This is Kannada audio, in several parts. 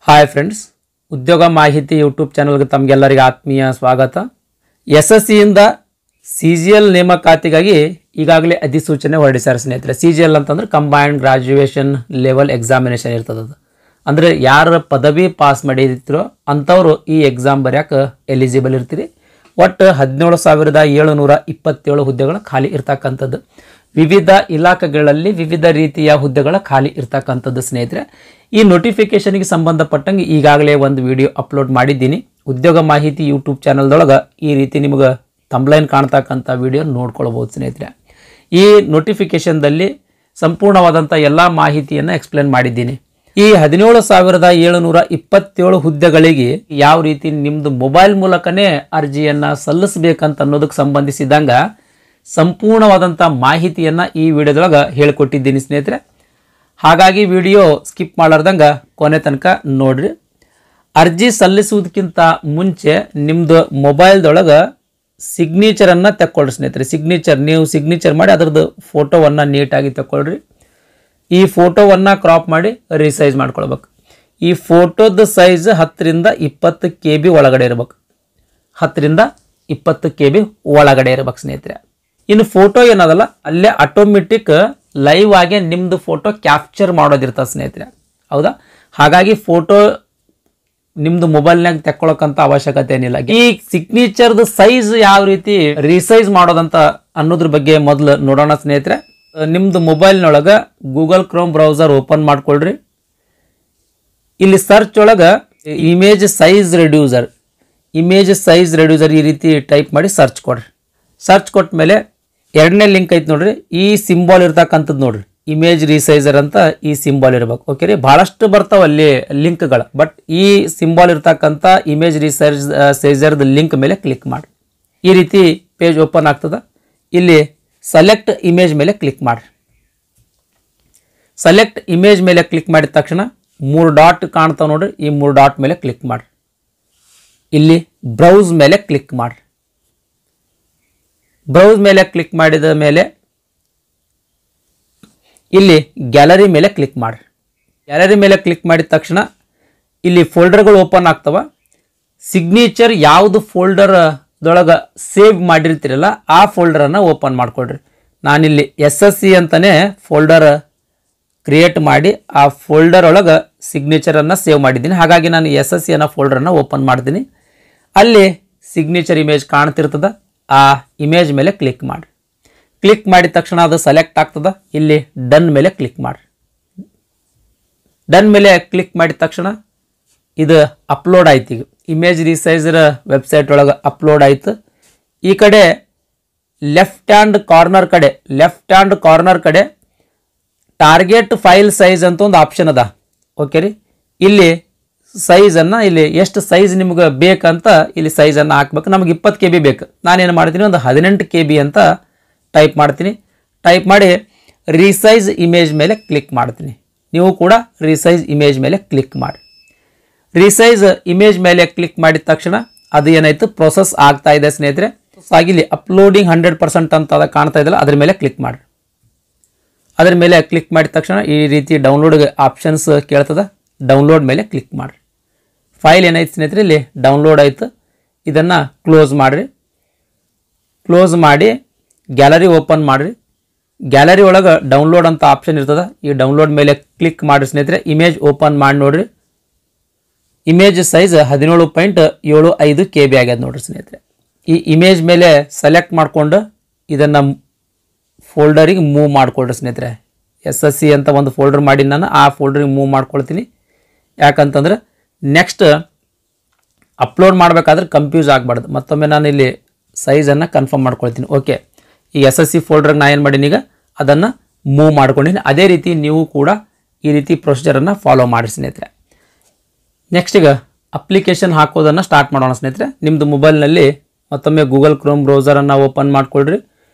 ಹಾಯ್ ಫ್ರೆಂಡ್ಸ್, ಉದ್ಯೋಗ ಮಾಹಿತಿ ಯೂಟ್ಯೂಬ್ ಚಾನಲ್ಗೆ ತಮಗೆಲ್ಲರಿಗೆ ಆತ್ಮೀಯ ಸ್ವಾಗತ. SSCಯಿಂದ CGL ನೇಮಕಾತಿಗಾಗಿ ಈಗಾಗಲೇ ಅಧಿಸೂಚನೆ ಹೊರಡಿಸ್ಯಾರ ಸ್ನೇಹಿತರೆ. CGL ಅಂತಂದ್ರೆ ಕಂಬೈನ್ಡ್ ಗ್ರಾಜ್ಯುಯೇಷನ್ ಲೆವೆಲ್ ಎಕ್ಸಾಮಿನೇಷನ್ ಇರ್ತದೆ. ಅಂದರೆ ಯಾರು ಪದವಿ ಪಾಸ್ ಮಾಡಿರ್ತಿರೋ ಅಂಥವ್ರು ಈ ಎಕ್ಸಾಮ್ ಬರ್ಯಾಕೆ ಎಲಿಜಿಬಲ್ ಇರ್ತೀರಿ. ಒಟ್ಟು 17,727 ಹುದ್ದೆಗಳು ಖಾಲಿ ಇರ್ತಕ್ಕಂಥದ್ದು. ವಿವಿಧ ಇಲಾಖೆಗಳಲ್ಲಿ ವಿವಿಧ ರೀತಿಯ ಹುದ್ದೆಗಳ ಖಾಲಿ ಇರ್ತಕ್ಕಂಥದ್ದು ಸ್ನೇಹಿತರೆ. ಈ ನೋಟಿಫಿಕೇಶನ್ಗೆ ಸಂಬಂಧಪಟ್ಟಂಗೆ ಈಗಾಗಲೇ ಒಂದು ವಿಡಿಯೋ ಅಪ್ಲೋಡ್ ಮಾಡಿದ್ದೀನಿ. ಉದ್ಯೋಗ ಮಾಹಿತಿ ಯೂಟ್ಯೂಬ್ ಚಾನಲ್ದೊಳಗೆ ಈ ರೀತಿ ನಿಮಗೆ ಥಂಬ್ಲೈನ್ ಕಾಣ್ತಕ್ಕಂಥ ವಿಡಿಯೋ ನೋಡ್ಕೊಳ್ಬೋದು ಸ್ನೇಹಿತರೆ. ಈ ನೋಟಿಫಿಕೇಶನ್ದಲ್ಲಿ ಸಂಪೂರ್ಣವಾದಂಥ ಎಲ್ಲ ಮಾಹಿತಿಯನ್ನು ಎಕ್ಸ್ಪ್ಲೇನ್ ಮಾಡಿದ್ದೀನಿ. ಈ 17,727 ಹುದ್ದೆಗಳಿಗೆ ಯಾವ ರೀತಿ ನಿಮ್ಮದು ಮೊಬೈಲ್ ಮೂಲಕನೇ ಅರ್ಜಿಯನ್ನು ಸಲ್ಲಿಸಬೇಕಂತ ಅನ್ನೋದಕ್ಕೆ ಸಂಬಂಧಿಸಿದಂಗೆ ಸಂಪೂರ್ಣವಾದಂಥ ಮಾಹಿತಿಯನ್ನು ಈ ವಿಡಿಯೋದೊಳಗೆ ಹೇಳಿಕೊಟ್ಟಿದ್ದೀನಿ ಸ್ನೇಹಿತರೆ. ಹಾಗಾಗಿ ವಿಡಿಯೋ ಸ್ಕಿಪ್ ಮಾಡಲಾರ್ದಂಗೆ ಕೊನೆ ತನಕ ನೋಡ್ರಿ. ಅರ್ಜಿ ಸಲ್ಲಿಸುವುದಕ್ಕಿಂತ ಮುಂಚೆ ನಿಮ್ಮದು ಮೊಬೈಲ್ದೊಳಗೆ ಸಿಗ್ನೇಚರನ್ನು ತಕ್ಕೊಳ್ರಿ ಸ್ನೇಹಿತರೆ. ನೀವು ಸಿಗ್ನೇಚರ್ ಮಾಡಿ ಅದರದ್ದು ಫೋಟೋವನ್ನು ನೀಟಾಗಿ ತಗೊಳ್ರಿ. ಈ ಫೋಟೋವನ್ನು ಕ್ರಾಪ್ ಮಾಡಿ ರಿಸೈಜ್ ಮಾಡ್ಕೊಳ್ಬೇಕು. ಈ ಫೋಟೋದ ಸೈಜ್ 10ರಿಂದ 20 KB ಒಳಗಡೆ ಇರ್ಬೇಕು. 10ರಿಂದ 20 KB ಒಳಗಡೆ ಇರ್ಬೇಕು ಸ್ನೇಹಿತರೆ. ಇನ್ನು ಫೋಟೋ ಏನದಲ್ಲ ಅಲ್ಲೇ ಆಟೋಮೆಟಿಕ್ ಲೈವ್ ಆಗಿ ನಿಮ್ಮದು ಫೋಟೋ ಕ್ಯಾಪ್ಚರ್ ಮಾಡೋದಿರ್ತದೆ ಸ್ನೇಹಿತರೆ. ಹೌದಾ? ಹಾಗಾಗಿ ಫೋಟೋ ನಿಮ್ಮದು ಮೊಬೈಲ್ನಾಗ ತೆಕ್ಕೊಳ್ಳೋಕ್ಕಂಥ ಅವಶ್ಯಕತೆ ಏನಿಲ್ಲ. ಈ ಸಿಗ್ನೇಚರ್ದು ಸೈಜ್ ಯಾವ ರೀತಿ ರಿಸೈಜ್ ಮಾಡೋದಂತ ಅನ್ನೋದ್ರ ಬಗ್ಗೆ ಮೊದಲು ನೋಡೋಣ ಸ್ನೇಹಿತರೆ. ನಿಮ್ಮದು ಮೊಬೈಲ್ನೊಳಗೆ ಗೂಗಲ್ ಕ್ರೋಮ್ ಬ್ರೌಸರ್ ಓಪನ್ ಮಾಡ್ಕೊಳ್ರಿ. ಇಲ್ಲಿ ಸರ್ಚ್ ಒಳಗೆ ಇಮೇಜ್ ಸೈಜ್ ರೆಡ್ಯೂಸರ್ ಈ ರೀತಿ ಟೈಪ್ ಮಾಡಿ ಸರ್ಚ್ ಕೊಡ್ರಿ. ಸರ್ಚ್ ಕೊಟ್ಟ ಮೇಲೆ ಎರಡನೇ ಲಿಂಕ್ ಐತೆ ನೋಡ್ರಿ. ಈ ಸಿಂಬಾಲ್ ಇರ್ತಕ್ಕಂಥದ್ದು ನೋಡ್ರಿ, ಇಮೇಜ್ ರಿಸೈಜರ್ ಅಂತ ಈ ಸಿಂಬಾಲ್ ಇರಬೇಕು. ಓಕೆ ರೀ, ಭಾಳಷ್ಟು ಬರ್ತಾವೆ ಅಲ್ಲಿ ಲಿಂಕ್ಗಳು. ಬಟ್ ಈ ಸಿಂಬಾಲ್ ಇರ್ತಕ್ಕಂಥ ಇಮೇಜ್ ರಿಸೈಜರ್ದು ಲಿಂಕ್ ಮೇಲೆ ಕ್ಲಿಕ್ ಮಾಡಿ. ಈ ರೀತಿ ಪೇಜ್ ಓಪನ್ ಆಗ್ತದೆ. ಇಲ್ಲಿ ಸೆಲೆಕ್ಟ್ ಇಮೇಜ್ ಮೇಲೆ ಕ್ಲಿಕ್ ಮಾಡಿ. ಸೆಲೆಕ್ಟ್ ಇಮೇಜ್ ಮೇಲೆ ಕ್ಲಿಕ್ ಮಾಡಿದ ತಕ್ಷಣ 3 ಡಾಟ್ ಕಾಣ್ತಾವೆ ನೋಡ್ರಿ. ಈ 3 ಡಾಟ್ ಮೇಲೆ ಕ್ಲಿಕ್ ಮಾಡಿ. ಇಲ್ಲಿ ಬ್ರೌಸ್ ಮೇಲೆ ಕ್ಲಿಕ್ ಮಾಡಿ. ಬ್ರೌಸ್ ಮೇಲೆ ಕ್ಲಿಕ್ ಮಾಡಿದ ಮೇಲೆ ಇಲ್ಲಿ ಗ್ಯಾಲರಿ ಮೇಲೆ ಕ್ಲಿಕ್ ಮಾಡಿ. ಗ್ಯಾಲರಿ ಮೇಲೆ ಕ್ಲಿಕ್ ಮಾಡಿದ ತಕ್ಷಣ ಇಲ್ಲಿ ಫೋಲ್ಡರ್ಗಳು ಓಪನ್ ಆಗ್ತವೆ. ಸಿಗ್ನೇಚರ್ ಯಾವುದು ಫೋಲ್ಡರ್ದೊಳಗೆ ಸೇವ್ ಮಾಡಿರ್ತೀರಲ್ಲ ಆ ಫೋಲ್ಡರನ್ನು ಓಪನ್ ಮಾಡ್ಕೊಳ್ರಿ. ನಾನಿಲ್ಲಿ SSC ಅಂತಲೇ ಫೋಲ್ಡರ್ ಕ್ರಿಯೇಟ್ ಮಾಡಿ ಆ ಫೋಲ್ಡರ್ ಒಳಗೆ ಸಿಗ್ನೇಚರನ್ನು ಸೇವ್ ಮಾಡಿದ್ದೀನಿ. ಹಾಗಾಗಿ ನಾನು SSC ಅನ್ನೋ ಫೋಲ್ಡರನ್ನು ಓಪನ್ ಮಾಡ್ತೀನಿ. ಅಲ್ಲಿ ಸಿಗ್ನೇಚರ್ ಇಮೇಜ್ ಕಾಣ್ತಿರ್ತದೆ. ಆ ಇಮೇಜ್ ಮೇಲೆ ಕ್ಲಿಕ್ ಮಾಡಿ. ಕ್ಲಿಕ್ ಮಾಡಿದ ತಕ್ಷಣ ಅದು ಸೆಲೆಕ್ಟ್ ಆಗ್ತದೆ. ಇಲ್ಲಿ ಡನ್ ಮೇಲೆ ಕ್ಲಿಕ್ ಮಾಡಿ. ಡನ್ ಮೇಲೆ ಕ್ಲಿಕ್ ಮಾಡಿದ ತಕ್ಷಣ ಇದು ಅಪ್ಲೋಡ್ ಆಯ್ತು. ಈಗ ಇಮೇಜ್ ರಿಸೈಜರ್ ವೆಬ್ಸೈಟ್ ಒಳಗೆ ಅಪ್ಲೋಡ್ ಆಯಿತು. ಈ ಕಡೆ ಲೆಫ್ಟ್ ಹ್ಯಾಂಡ್ ಕಾರ್ನರ್ ಕಡೆ ಟಾರ್ಗೆಟ್ ಫೈಲ್ ಸೈಜ್ ಅಂತ ಒಂದು ಆಪ್ಷನ್ ಅದ. ಓಕೆ ರೀ, ಇಲ್ಲಿ ಸೈಜನ್ನು ಇಲ್ಲಿ ಎಷ್ಟು ಸೈಜ್ ನಿಮ್ಗೆ ಬೇಕಂತ ಇಲ್ಲಿ ಸೈಜನ್ನು ಹಾಕ್ಬೇಕು. ನಮಗೆ 20 KB ಬೇಕು. ನಾನೇನು ಮಾಡ್ತೀನಿ, ಒಂದು 18 KB ಅಂತ ಟೈಪ್ ಮಾಡ್ತೀನಿ. ಟೈಪ್ ಮಾಡಿ ರಿಸೈಜ್ ಇಮೇಜ್ ಮೇಲೆ ಕ್ಲಿಕ್ ಮಾಡ್ತೀನಿ. ನೀವು ಕೂಡ ರಿಸೈಜ್ ಇಮೇಜ್ ಮೇಲೆ ಕ್ಲಿಕ್ ಮಾಡಿ. ರಿಸೈಜ್ ಇಮೇಜ್ ಮೇಲೆ ಕ್ಲಿಕ್ ಮಾಡಿದ ತಕ್ಷಣ ಅದು ಏನಾಯಿತು, ಪ್ರೊಸೆಸ್ ಆಗ್ತಾ ಇದೆ ಸ್ನೇಹಿತರೆ. ಆಗಿಲ್ಲಿ ಅಪ್ಲೋಡಿಂಗ್ 100% ಅಂತ ಅದು ಕಾಣ್ತಾ ಇದೆಯಲ್ಲ, ಅದ್ರ ಮೇಲೆ ಕ್ಲಿಕ್ ಮಾಡಿ. ಅದ್ರ ಮೇಲೆ ಕ್ಲಿಕ್ ಮಾಡಿದ ತಕ್ಷಣ ಈ ರೀತಿ ಡೌನ್ಲೋಡ್ ಆಪ್ಷನ್ಸ್ ಕೇಳ್ತದೆ. ಡೌನ್ಲೋಡ್ ಮೇಲೆ ಕ್ಲಿಕ್ ಮಾಡಿರಿ. ಫೈಲ್ ಏನಾಯ್ತು ಸ್ನೇಹಿತರೆ, ಇಲ್ಲಿ ಡೌನ್ಲೋಡ್ ಆಯಿತು. ಇದನ್ನು ಕ್ಲೋಸ್ ಮಾಡಿರಿ. ಕ್ಲೋಸ್ ಮಾಡಿ ಗ್ಯಾಲರಿ ಓಪನ್ ಮಾಡಿರಿ. ಗ್ಯಾಲರಿ ಒಳಗೆ ಡೌನ್ಲೋಡ್ ಅಂತ ಆಪ್ಷನ್ ಇರ್ತದೆ. ಈ ಡೌನ್ಲೋಡ್ ಮೇಲೆ ಕ್ಲಿಕ್ ಮಾಡಿರಿ ಸ್ನೇಹಿತರೆ. ಇಮೇಜ್ ಓಪನ್ ಮಾಡಿ ನೋಡಿರಿ. ಇಮೇಜ್ ಸೈಜ್ 17.75 KB ಆಗ್ಯದ ನೋಡಿರಿ ಸ್ನೇಹಿತರೆ. ಈ ಇಮೇಜ್ ಮೇಲೆ ಸೆಲೆಕ್ಟ್ ಮಾಡಿಕೊಂಡು ಇದನ್ನು ಫೋಲ್ಡರಿಗೆ ಮೂವ್ ಮಾಡ್ಕೊಳ್ರಿ ಸ್ನೇಹಿತರೆ. SSC ಅಂತ ಒಂದು ಫೋಲ್ಡರ್ ಮಾಡಿ ನಾನು ಆ ಫೋಲ್ಡರಿಗೆ ಮೂವ್ ಮಾಡ್ಕೊಳ್ತೀನಿ. ಯಾಕಂತಂದ್ರೆ ನೆಕ್ಸ್ಟ್ ಅಪ್ಲೋಡ್ ಮಾಡಬೇಕಾದ್ರೆ ಕನ್ಫ್ಯೂಸ್ ಆಗಬಾರ್ದು. ಮತ್ತೊಮ್ಮೆ ನಾನು ಇಲ್ಲಿ ಸೈಜನ್ನು ಕನ್ಫರ್ಮ್ ಮಾಡ್ಕೊಳ್ತೀನಿ. ಓಕೆ, ಈ SSC ಫೋಲ್ಡರ್ಗೆ ನಾನು ಏನು ಮಾಡೀನಿ, ಈಗ ಅದನ್ನು ಮೂವ್ ಮಾಡ್ಕೊಂಡಿನಿ. ಅದೇ ರೀತಿ ನೀವು ಕೂಡ ಈ ರೀತಿ ಪ್ರೊಸೀಜರನ್ನು ಫಾಲೋ ಮಾಡಿ ಸ್ನೇಹಿತರೆ. ನೆಕ್ಸ್ಟ್ ಈಗ ಅಪ್ಲಿಕೇಶನ್ ಹಾಕೋದನ್ನು ಸ್ಟಾರ್ಟ್ ಮಾಡೋಣ ಸ್ನೇಹಿತರೆ. ನಿಮ್ಮದು ಮೊಬೈಲ್ನಲ್ಲಿ ಮತ್ತೊಮ್ಮೆ ಗೂಗಲ್ ಕ್ರೋಮ್ ಬ್ರೌಸರನ್ನು ಓಪನ್ ಮಾಡ್ಕೊಳ್ರಿ.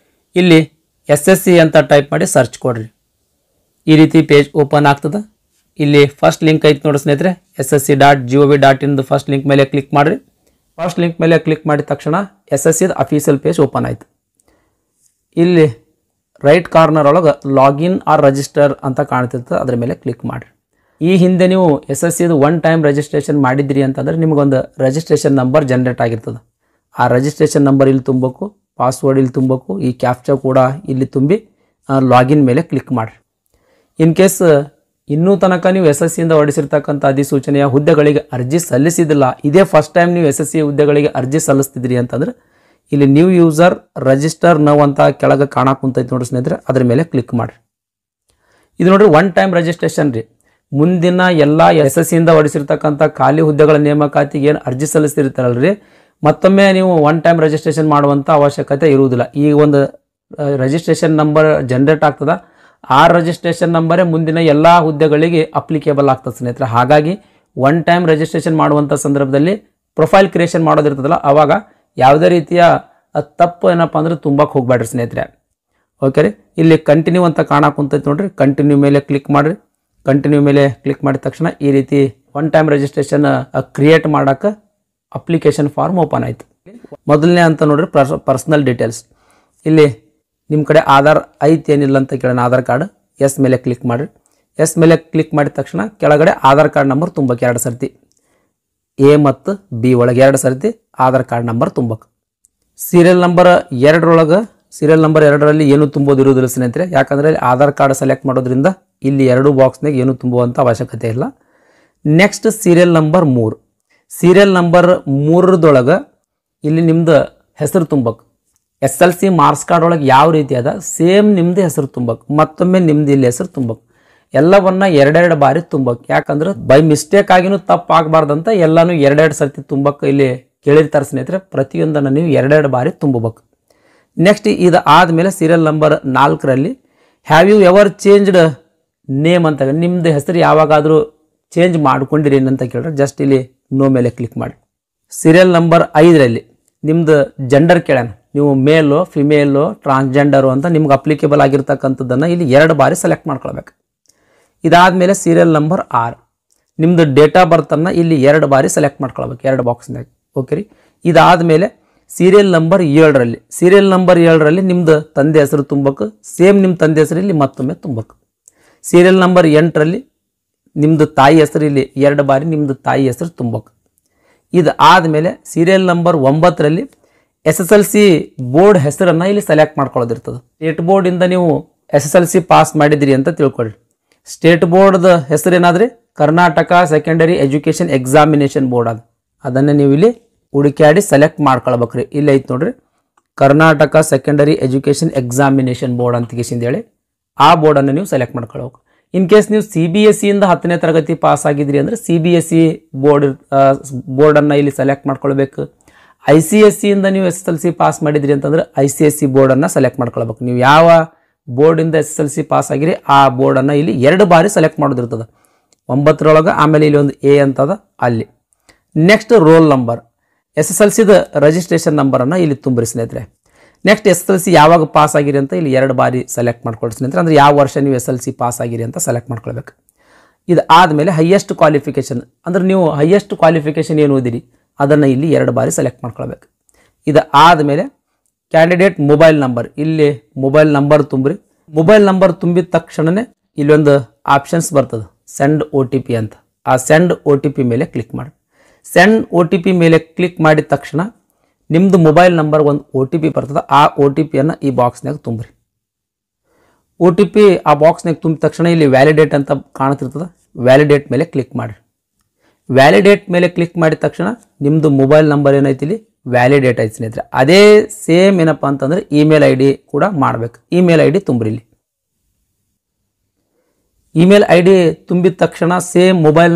ಇಲ್ಲಿ SSC ಅಂತ ಟೈಪ್ ಮಾಡಿ ಸರ್ಚ್ ಕೊಡ್ರಿ. ಈ ರೀತಿ ಪೇಜ್ ಓಪನ್ ಆಗ್ತದೆ. ಇಲ್ಲಿ ಫಸ್ಟ್ ಲಿಂಕ್ ಐತೆ ನೋಡಿ ಸ್ನೇಹಿತರೆ, ssc.gov.in ಫಸ್ಟ್ ಲಿಂಕ್ ಮೇಲೆ ಕ್ಲಿಕ್ ಮಾಡಿರಿ. ಫಸ್ಟ್ ಲಿಂಕ್ ಮೇಲೆ ಕ್ಲಿಕ್ ಮಾಡಿದ ತಕ್ಷಣ SSC ಅಫಿಷಿಯಲ್ ಪೇಜ್ ಓಪನ್ ಆಯಿತು. ಇಲ್ಲಿ ರೈಟ್ ಕಾರ್ನರ್ ಒಳಗೆ ಲಾಗಿನ್ ಆರ್ ರಿಜಿಸ್ಟರ್ ಅಂತ ಕಾಣ್ತಿರ್ತದೆ. ಅದ್ರ ಮೇಲೆ ಕ್ಲಿಕ್ ಮಾಡಿರಿ. ಈ ಹಿಂದೆ ನೀವು SSCದು ಒನ್ ಟೈಮ್ ರಿಜಿಸ್ಟ್ರೇಷನ್ ಮಾಡಿದ್ರಿ ಅಂತಂದರೆ ನಿಮಗೊಂದು ರಿಜಿಸ್ಟ್ರೇಷನ್ ನಂಬರ್ ಜನ್ರೇಟ್ ಆಗಿರ್ತದೆ. ಆ ರಿಜಿಸ್ಟ್ರೇಷನ್ ನಂಬರ್ ಇಲ್ಲಿ ತುಂಬಬೇಕು, ಪಾಸ್ವರ್ಡ್ ಇಲ್ಲಿ ತುಂಬಬೇಕು, ಈ ಕ್ಯಾಪ್ಚಾ ಕೂಡ ಇಲ್ಲಿ ತುಂಬಿ ಲಾಗಿನ್ ಮೇಲೆ ಕ್ಲಿಕ್ ಮಾಡಿರಿ. ಇನ್ ಕೇಸ್ ಇನ್ನೂ ತನಕ ನೀವು SSCಯಿಂದ ಹೊರಡಿಸಿರ್ತಕ್ಕಂಥ ಅಧಿಸೂಚನೆಯ ಹುದ್ದೆಗಳಿಗೆ ಅರ್ಜಿ ಸಲ್ಲಿಸಿದಿಲ್ಲ, ಇದೇ ಫಸ್ಟ್ ಟೈಮ್ ನೀವು SSC ಹುದ್ದೆಗಳಿಗೆ ಅರ್ಜಿ ಸಲ್ಲಿಸ್ತಿದ್ರಿ ಅಂತಂದ್ರೆ ಇಲ್ಲಿ ನ್ಯೂ ಯೂಸರ್ ರಿಜಿಸ್ಟರ್ ನೌ ಅಂತ ಕೆಳಗೆ ಕಾಣಕ್ಕೆ ಕುಂತೈತೆ ನೋಡ್ರಿ ಸ್ನೇಹಿತರೆ, ಅದ್ರ ಮೇಲೆ ಕ್ಲಿಕ್ ಮಾಡಿರಿ. ಇದು ನೋಡ್ರಿ ಒನ್ ಟೈಮ್ ರಿಜಿಸ್ಟ್ರೇಷನ್ ರೀ. ಮುಂದಿನ ಎಲ್ಲ SSCಯಿಂದ ಹೊರಡಿಸಿರ್ತಕ್ಕಂಥ ಖಾಲಿ ಹುದ್ದೆಗಳ ನೇಮಕಾತಿಗೆ ಏನು ಅರ್ಜಿ ಸಲ್ಲಿಸ್ತಿರ್ತಾರಲ್ರಿ, ಮತ್ತೊಮ್ಮೆ ನೀವು ಒನ್ ಟೈಮ್ ರಿಜಿಸ್ಟ್ರೇಷನ್ ಮಾಡುವಂಥ ಅವಶ್ಯಕತೆ ಇರುವುದಿಲ್ಲ. ಈ ಒಂದು ರಿಜಿಸ್ಟ್ರೇಷನ್ ನಂಬರ್ ಜನ್ರೇಟ್ ಆಗ್ತದ, ಆ ರಿಜಿಸ್ಟ್ರೇಷನ್ ನಂಬರೇ ಮುಂದಿನ ಎಲ್ಲ ಹುದ್ದೆಗಳಿಗೆ ಅಪ್ಲಿಕೇಬಲ್ ಆಗ್ತದೆ ಸ್ನೇಹಿತರೆ. ಹಾಗಾಗಿ ಒನ್ ಟೈಮ್ ರಿಜಿಸ್ಟ್ರೇಷನ್ ಮಾಡುವಂಥ ಸಂದರ್ಭದಲ್ಲಿ ಪ್ರೊಫೈಲ್ ಕ್ರಿಯೇಷನ್ ಮಾಡೋದಿರ್ತದಲ್ಲ, ಆವಾಗ ಯಾವುದೇ ರೀತಿಯ ತಪ್ಪು ಏನಪ್ಪ ಅಂದ್ರೆ ತುಂಬಕ್ಕೆ ಹೋಗ್ಬೇಡ್ರಿ ಸ್ನೇಹಿತರೆ. ಓಕೆ ರೀ, ಇಲ್ಲಿ ಕಂಟಿನ್ಯೂ ಅಂತ ಕಾಣಕ್ಕೆ ಕುಂತೈತೆ ನೋಡ್ರಿ, ಕಂಟಿನ್ಯೂ ಮೇಲೆ ಕ್ಲಿಕ್ ಮಾಡಿರಿ. ಕಂಟಿನ್ಯೂ ಮೇಲೆ ಕ್ಲಿಕ್ ಮಾಡಿದ ತಕ್ಷಣ ಈ ರೀತಿ ಒನ್ ಟೈಮ್ ರಿಜಿಸ್ಟ್ರೇಷನ್ ಕ್ರಿಯೇಟ್ ಮಾಡೋಕ್ಕೆ ಅಪ್ಲಿಕೇಶನ್ ಫಾರ್ಮ್ ಓಪನ್ ಆಯಿತು. ಮೊದಲನೇ ಅಂತ ನೋಡ್ರಿ ಪರ್ಸನಲ್ ಡೀಟೇಲ್ಸ್. ಇಲ್ಲಿ ನಿಮ್ಮ ಕಡೆ ಆಧಾರ್ ಐತಿ ಏನಿಲ್ಲ ಅಂತ ಕೇಳೋಣ, ಆಧಾರ್ ಕಾರ್ಡ್ ಎಸ್ ಮೇಲೆ ಕ್ಲಿಕ್ ಮಾಡಿರಿ. ಎಸ್ ಮೇಲೆ ಕ್ಲಿಕ್ ಮಾಡಿದ ತಕ್ಷಣ ಕೆಳಗಡೆ ಆಧಾರ್ ಕಾರ್ಡ್ ನಂಬರ್ ತುಂಬಕ್ಕೆ 2 ಸರ್ತಿ, A ಮತ್ತು B ಒಳಗೆ 2 ಸರ್ತಿ ಆಧಾರ್ ಕಾರ್ಡ್ ನಂಬರ್ ತುಂಬಕ್ಕೆ. ಸೀರಿಯಲ್ ನಂಬರ್ 2 ಸೀರಿಯಲ್ ನಂಬರ್ 2ರಲ್ಲಿ ಏನು ತುಂಬೋದಿರುವುದಿಲ್ಲ ಸ್ನೇಹಿತರೆ, ಯಾಕಂದರೆ ಇಲ್ಲಿ ಆಧಾರ್ ಕಾರ್ಡ್ ಸೆಲೆಕ್ಟ್ ಮಾಡೋದ್ರಿಂದ ಇಲ್ಲಿ 2 ಬಾಕ್ಸ್ನಾಗ ಏನು ತುಂಬುವಂಥ ಅವಶ್ಯಕತೆ ಇಲ್ಲ. Next serial number 3. Serial number 3ದೊಳಗೆ ಇಲ್ಲಿ ನಿಮ್ದು ಹೆಸರು ತುಂಬಕ್ಕೆ. SLC ಮಾರ್ಕ್ಸ್ ಕಾರ್ಡ್ ಒಳಗೆ ಯಾವ ರೀತಿ ಅದ ಸೇಮ್ ನಿಮ್ದು ಹೆಸರು ತುಂಬಕ್ಕೆ, ಮತ್ತೊಮ್ಮೆ ನಿಮ್ದು ಇಲ್ಲಿ ಹೆಸರು ತುಂಬಕ್ಕೆ. ಎಲ್ಲವನ್ನ 2 ಬಾರಿ ತುಂಬಕ್ಕೆ, ಯಾಕಂದ್ರೆ ಬೈ ಮಿಸ್ಟೇಕ್ ಆಗಿನೂ ತಪ್ಪಾಗಬಾರ್ದಂತ ಎಲ್ಲಾನು 2 ಸರ್ತಿ ತುಂಬಕ್ಕೆ ಇಲ್ಲಿ ಕೇಳಿರ್ತಾರೆ ಸ್ನೇಹಿತರೆ. ಪ್ರತಿಯೊಂದನ್ನು ನೀವು 2 ಬಾರಿ ತುಂಬಬೇಕು. ನೆಕ್ಸ್ಟ್ ಇದು ಆದಮೇಲೆ ಸೀರಿಯಲ್ ನಂಬರ್ 4ರಲ್ಲಿ have you ever changed name ಅಂತ, ನಿಮ್ದು ಹೆಸರು ಯಾವಾಗಾದರೂ ಚೇಂಜ್ ಮಾಡ್ಕೊಂಡಿರಿ ಅಂತ ಕೇಳಿದ್ರೆ ಜಸ್ಟ್ ಇಲ್ಲಿ ನೋ ಮೇಲೆ ಕ್ಲಿಕ್ ಮಾಡಿ. ಸೀರಿಯಲ್ ನಂಬರ್ 5ರಲ್ಲಿ ನಿಮ್ದು ಜೆಂಡರ್ ಕೇಳೋಣ, ನೀವು ಮೇಲು ಫಿಮೇಲು ಟ್ರಾನ್ಸ್ಜೆಂಡರು ಅಂತ ನಿಮ್ಗೆ ಅಪ್ಲಿಕೇಬಲ್ ಆಗಿರ್ತಕ್ಕಂಥದ್ದನ್ನು ಇಲ್ಲಿ 2 ಬಾರಿ ಸೆಲೆಕ್ಟ್ ಮಾಡ್ಕೊಳ್ಬೇಕು. ಇದಾದಮೇಲೆ ಸೀರಿಯಲ್ ನಂಬರ್ 6 ನಿಮ್ಮದು ಡೇಟ್ ಆಫ್ ಬರ್ತನ್ನು ಇಲ್ಲಿ 2 ಬಾರಿ ಸೆಲೆಕ್ಟ್ ಮಾಡ್ಕೊಳ್ಬೇಕು 2 ಬಾಕ್ಸ್ನಾಗ. ಓಕೆ ರೀ, ಇದಾದಮೇಲೆ ಸೀರಿಯಲ್ ನಂಬರ್ 7ರಲ್ಲಿ ಸೀರಿಯಲ್ ನಂಬರ್ 7ರಲ್ಲಿ ನಿಮ್ಮದು ತಂದೆ ಹೆಸರು ತುಂಬಬೇಕು, ಸೇಮ್ ನಿಮ್ಮ ತಂದೆ ಹೆಸರು ಇಲ್ಲಿ ಮತ್ತೊಮ್ಮೆ ತುಂಬಬೇಕು. ಸೀರಿಯಲ್ ನಂಬರ್ 8ರಲ್ಲಿ ನಿಮ್ಮದು ತಾಯಿ ಹೆಸರು ಇಲ್ಲಿ 2 ಬಾರಿ ನಿಮ್ಮದು ತಾಯಿ ಹೆಸರು ತುಂಬಬೇಕು. ಇದು ಆದಮೇಲೆ ಸೀರಿಯಲ್ ನಂಬರ್ 9ರಲ್ಲಿ SSLC ಬೋರ್ಡ್ ಹೆಸರನ್ನು ಇಲ್ಲಿ ಸೆಲೆಕ್ಟ್ ಮಾಡ್ಕೊಳ್ಳೋದಿರ್ತದೆ. ಸ್ಟೇಟ್ ಬೋರ್ಡಿಂದ ನೀವು SSLC ಪಾಸ್ ಮಾಡಿದಿರಿ ಅಂತ ತಿಳ್ಕೊಳ್ಳಿ. ಸ್ಟೇಟ್ ಬೋರ್ಡ್ದ ಹೆಸರೇನಾದ್ರಿ Karnataka secondary education examination board ಅದು, ಅದನ್ನು ನೀವು ಇಲ್ಲಿ ಹುಡುಕಾಡಿ ಸೆಲೆಕ್ಟ್ ಮಾಡ್ಕೊಳ್ಬೇಕ್ರಿ. ಇಲ್ಲಿ ಐತೆ ನೋಡ್ರಿ, Karnataka secondary education examination board ಅಂತ ಹೇಳಿ ಆ ಬೋರ್ಡನ್ನು ನೀವು ಸೆಲೆಕ್ಟ್ ಮಾಡ್ಕೊಳ್ಬೇಕು. ಇನ್ ಕೇಸ್ ನೀವು CBSEಯಿಂದ 10ನೇ ತರಗತಿ ಪಾಸ್ ಆಗಿದ್ರಿ ಅಂದರೆ CBSE ಬೋರ್ಡನ್ನು ಇಲ್ಲಿ ಸೆಲೆಕ್ಟ್ ಮಾಡ್ಕೊಳ್ಬೇಕು. ICSEಯಿಂದ ನೀವು SSLC ಪಾಸ್ ಮಾಡಿದ್ರಿ ಅಂತಂದ್ರೆ ICSE ಬೋರ್ಡನ್ನು ಸೆಲೆಕ್ಟ್ ಮಾಡ್ಕೊಳ್ಬೇಕು. ನೀವು ಯಾವ ಬೋರ್ಡಿಂದ SSLC ಪಾಸ್ ಆಗಿರಿ ಆ ಬೋರ್ಡನ್ನು ಇಲ್ಲಿ 2 ಬಾರಿ ಸೆಲೆಕ್ಟ್ ಮಾಡೋದಿರ್ತದೆ 9ರೊಳಗೆ. ಆಮೇಲೆ ಇಲ್ಲಿ ಒಂದು A ಅಂತದ ಅಲ್ಲಿ. ನೆಕ್ಸ್ಟ್ ರೋಲ್ ನಂಬರ್, SSLCದ ರಿಜಿಸ್ಟ್ರೇಷನ್ ನಂಬರನ್ನು ಇಲ್ಲಿ ತುಂಬ್ರಿ ಸ್ನೇಹಿತರೆ. ನೆಕ್ಸ್ಟ್ SSLC ಯಾವಾಗ ಪಾಸ್ ಆಗಿರಿ ಅಂತ ಇಲ್ಲಿ 2 ಬಾರಿ ಸೆಲೆಕ್ಟ್ ಮಾಡ್ಕೊಳ್ಳಿ ಸ್ನೇಹಿತರೆ, ಅಂದರೆ ಯಾವ ವರ್ಷ ನೀವು SSLC ಪಾಸ್ ಆಗಿರಿ ಅಂತ ಸೆಲೆಕ್ಟ್ ಮಾಡ್ಕೊಳ್ಬೇಕು. ಇದು ಆದಮೇಲೆ ಹೈಯೆಸ್ಟ್ ಕ್ವಾಲಿಫಿಕೇಷನ್, ಅಂದರೆ ನೀವು ಹೈಯೆಸ್ಟ್ ಕ್ವಾಲಿಫಿಕೇಷನ್ ಏನು ಓದಿರಿ ಅದನ್ನು ಇಲ್ಲಿ 2 ಬಾರಿ ಸೆಲೆಕ್ಟ್ ಮಾಡ್ಕೊಳ್ಬೇಕು. ಇದು ಆದಮೇಲೆ ಕ್ಯಾಂಡಿಡೇಟ್ ಮೊಬೈಲ್ ನಂಬರ್, ಇಲ್ಲಿ ಮೊಬೈಲ್ ನಂಬರ್ ತುಂಬ್ರಿ. ಮೊಬೈಲ್ ನಂಬರ್ ತುಂಬಿದ ತಕ್ಷಣವೇ ಇಲ್ಲೊಂದು ಆಪ್ಷನ್ಸ್ ಬರ್ತದೆ ಸೆಂಡ್ OTP ಅಂತ, ಆ ಸೆಂಡ್ OTP ಮೇಲೆ ಕ್ಲಿಕ್ ಮಾಡಿ. ಸೆಂಡ್ OTP ಮೇಲೆ ಕ್ಲಿಕ್ ಮಾಡಿದ ತಕ್ಷಣ ನಿಮ್ಮದು ಮೊಬೈಲ್ ನಂಬರ್ ಒಂದು OTP ಬರ್ತದೆ, ಆ OTPಯನ್ನು ಈ ಬಾಕ್ಸ್ನಾಗ ತುಂಬ್ರಿ. OTP ಆ ಬಾಕ್ಸ್ನಾಗ ತುಂಬಿದ ತಕ್ಷಣ ಇಲ್ಲಿ ವ್ಯಾಲಿಡೇಟ್ ಅಂತ ಕಾಣ್ತಿರ್ತದೆ, ವ್ಯಾಲಿಡೇಟ್ ಮೇಲೆ ಕ್ಲಿಕ್ ಮಾಡಿ. ವ್ಯಾಲಿಡೇಟ್ ಮೇಲೆ ಕ್ಲಿಕ್ ಮಾಡಿದ ತಕ್ಷಣ ನಿಮ್ಮದು ಮೊಬೈಲ್ ನಂಬರ್ ಏನೈತಿ ಇಲ್ಲಿ ವ್ಯಾಲಿಡೇಟ್ ಐತಿ ಸ್ನೇಹಿತರೆ. ಅದೇ ಸೇಮ್ ಏನಪ್ಪ ಅಂತಂದರೆ ಇಮೇಲ್ ID ಕೂಡ ಮಾಡಬೇಕು. Email ID ತುಂಬ್ರಿ. ಇಲ್ಲಿ ಇಮೇಲ್ ID ತುಂಬಿದ ತಕ್ಷಣ ಸೇಮ್ ಮೊಬೈಲ್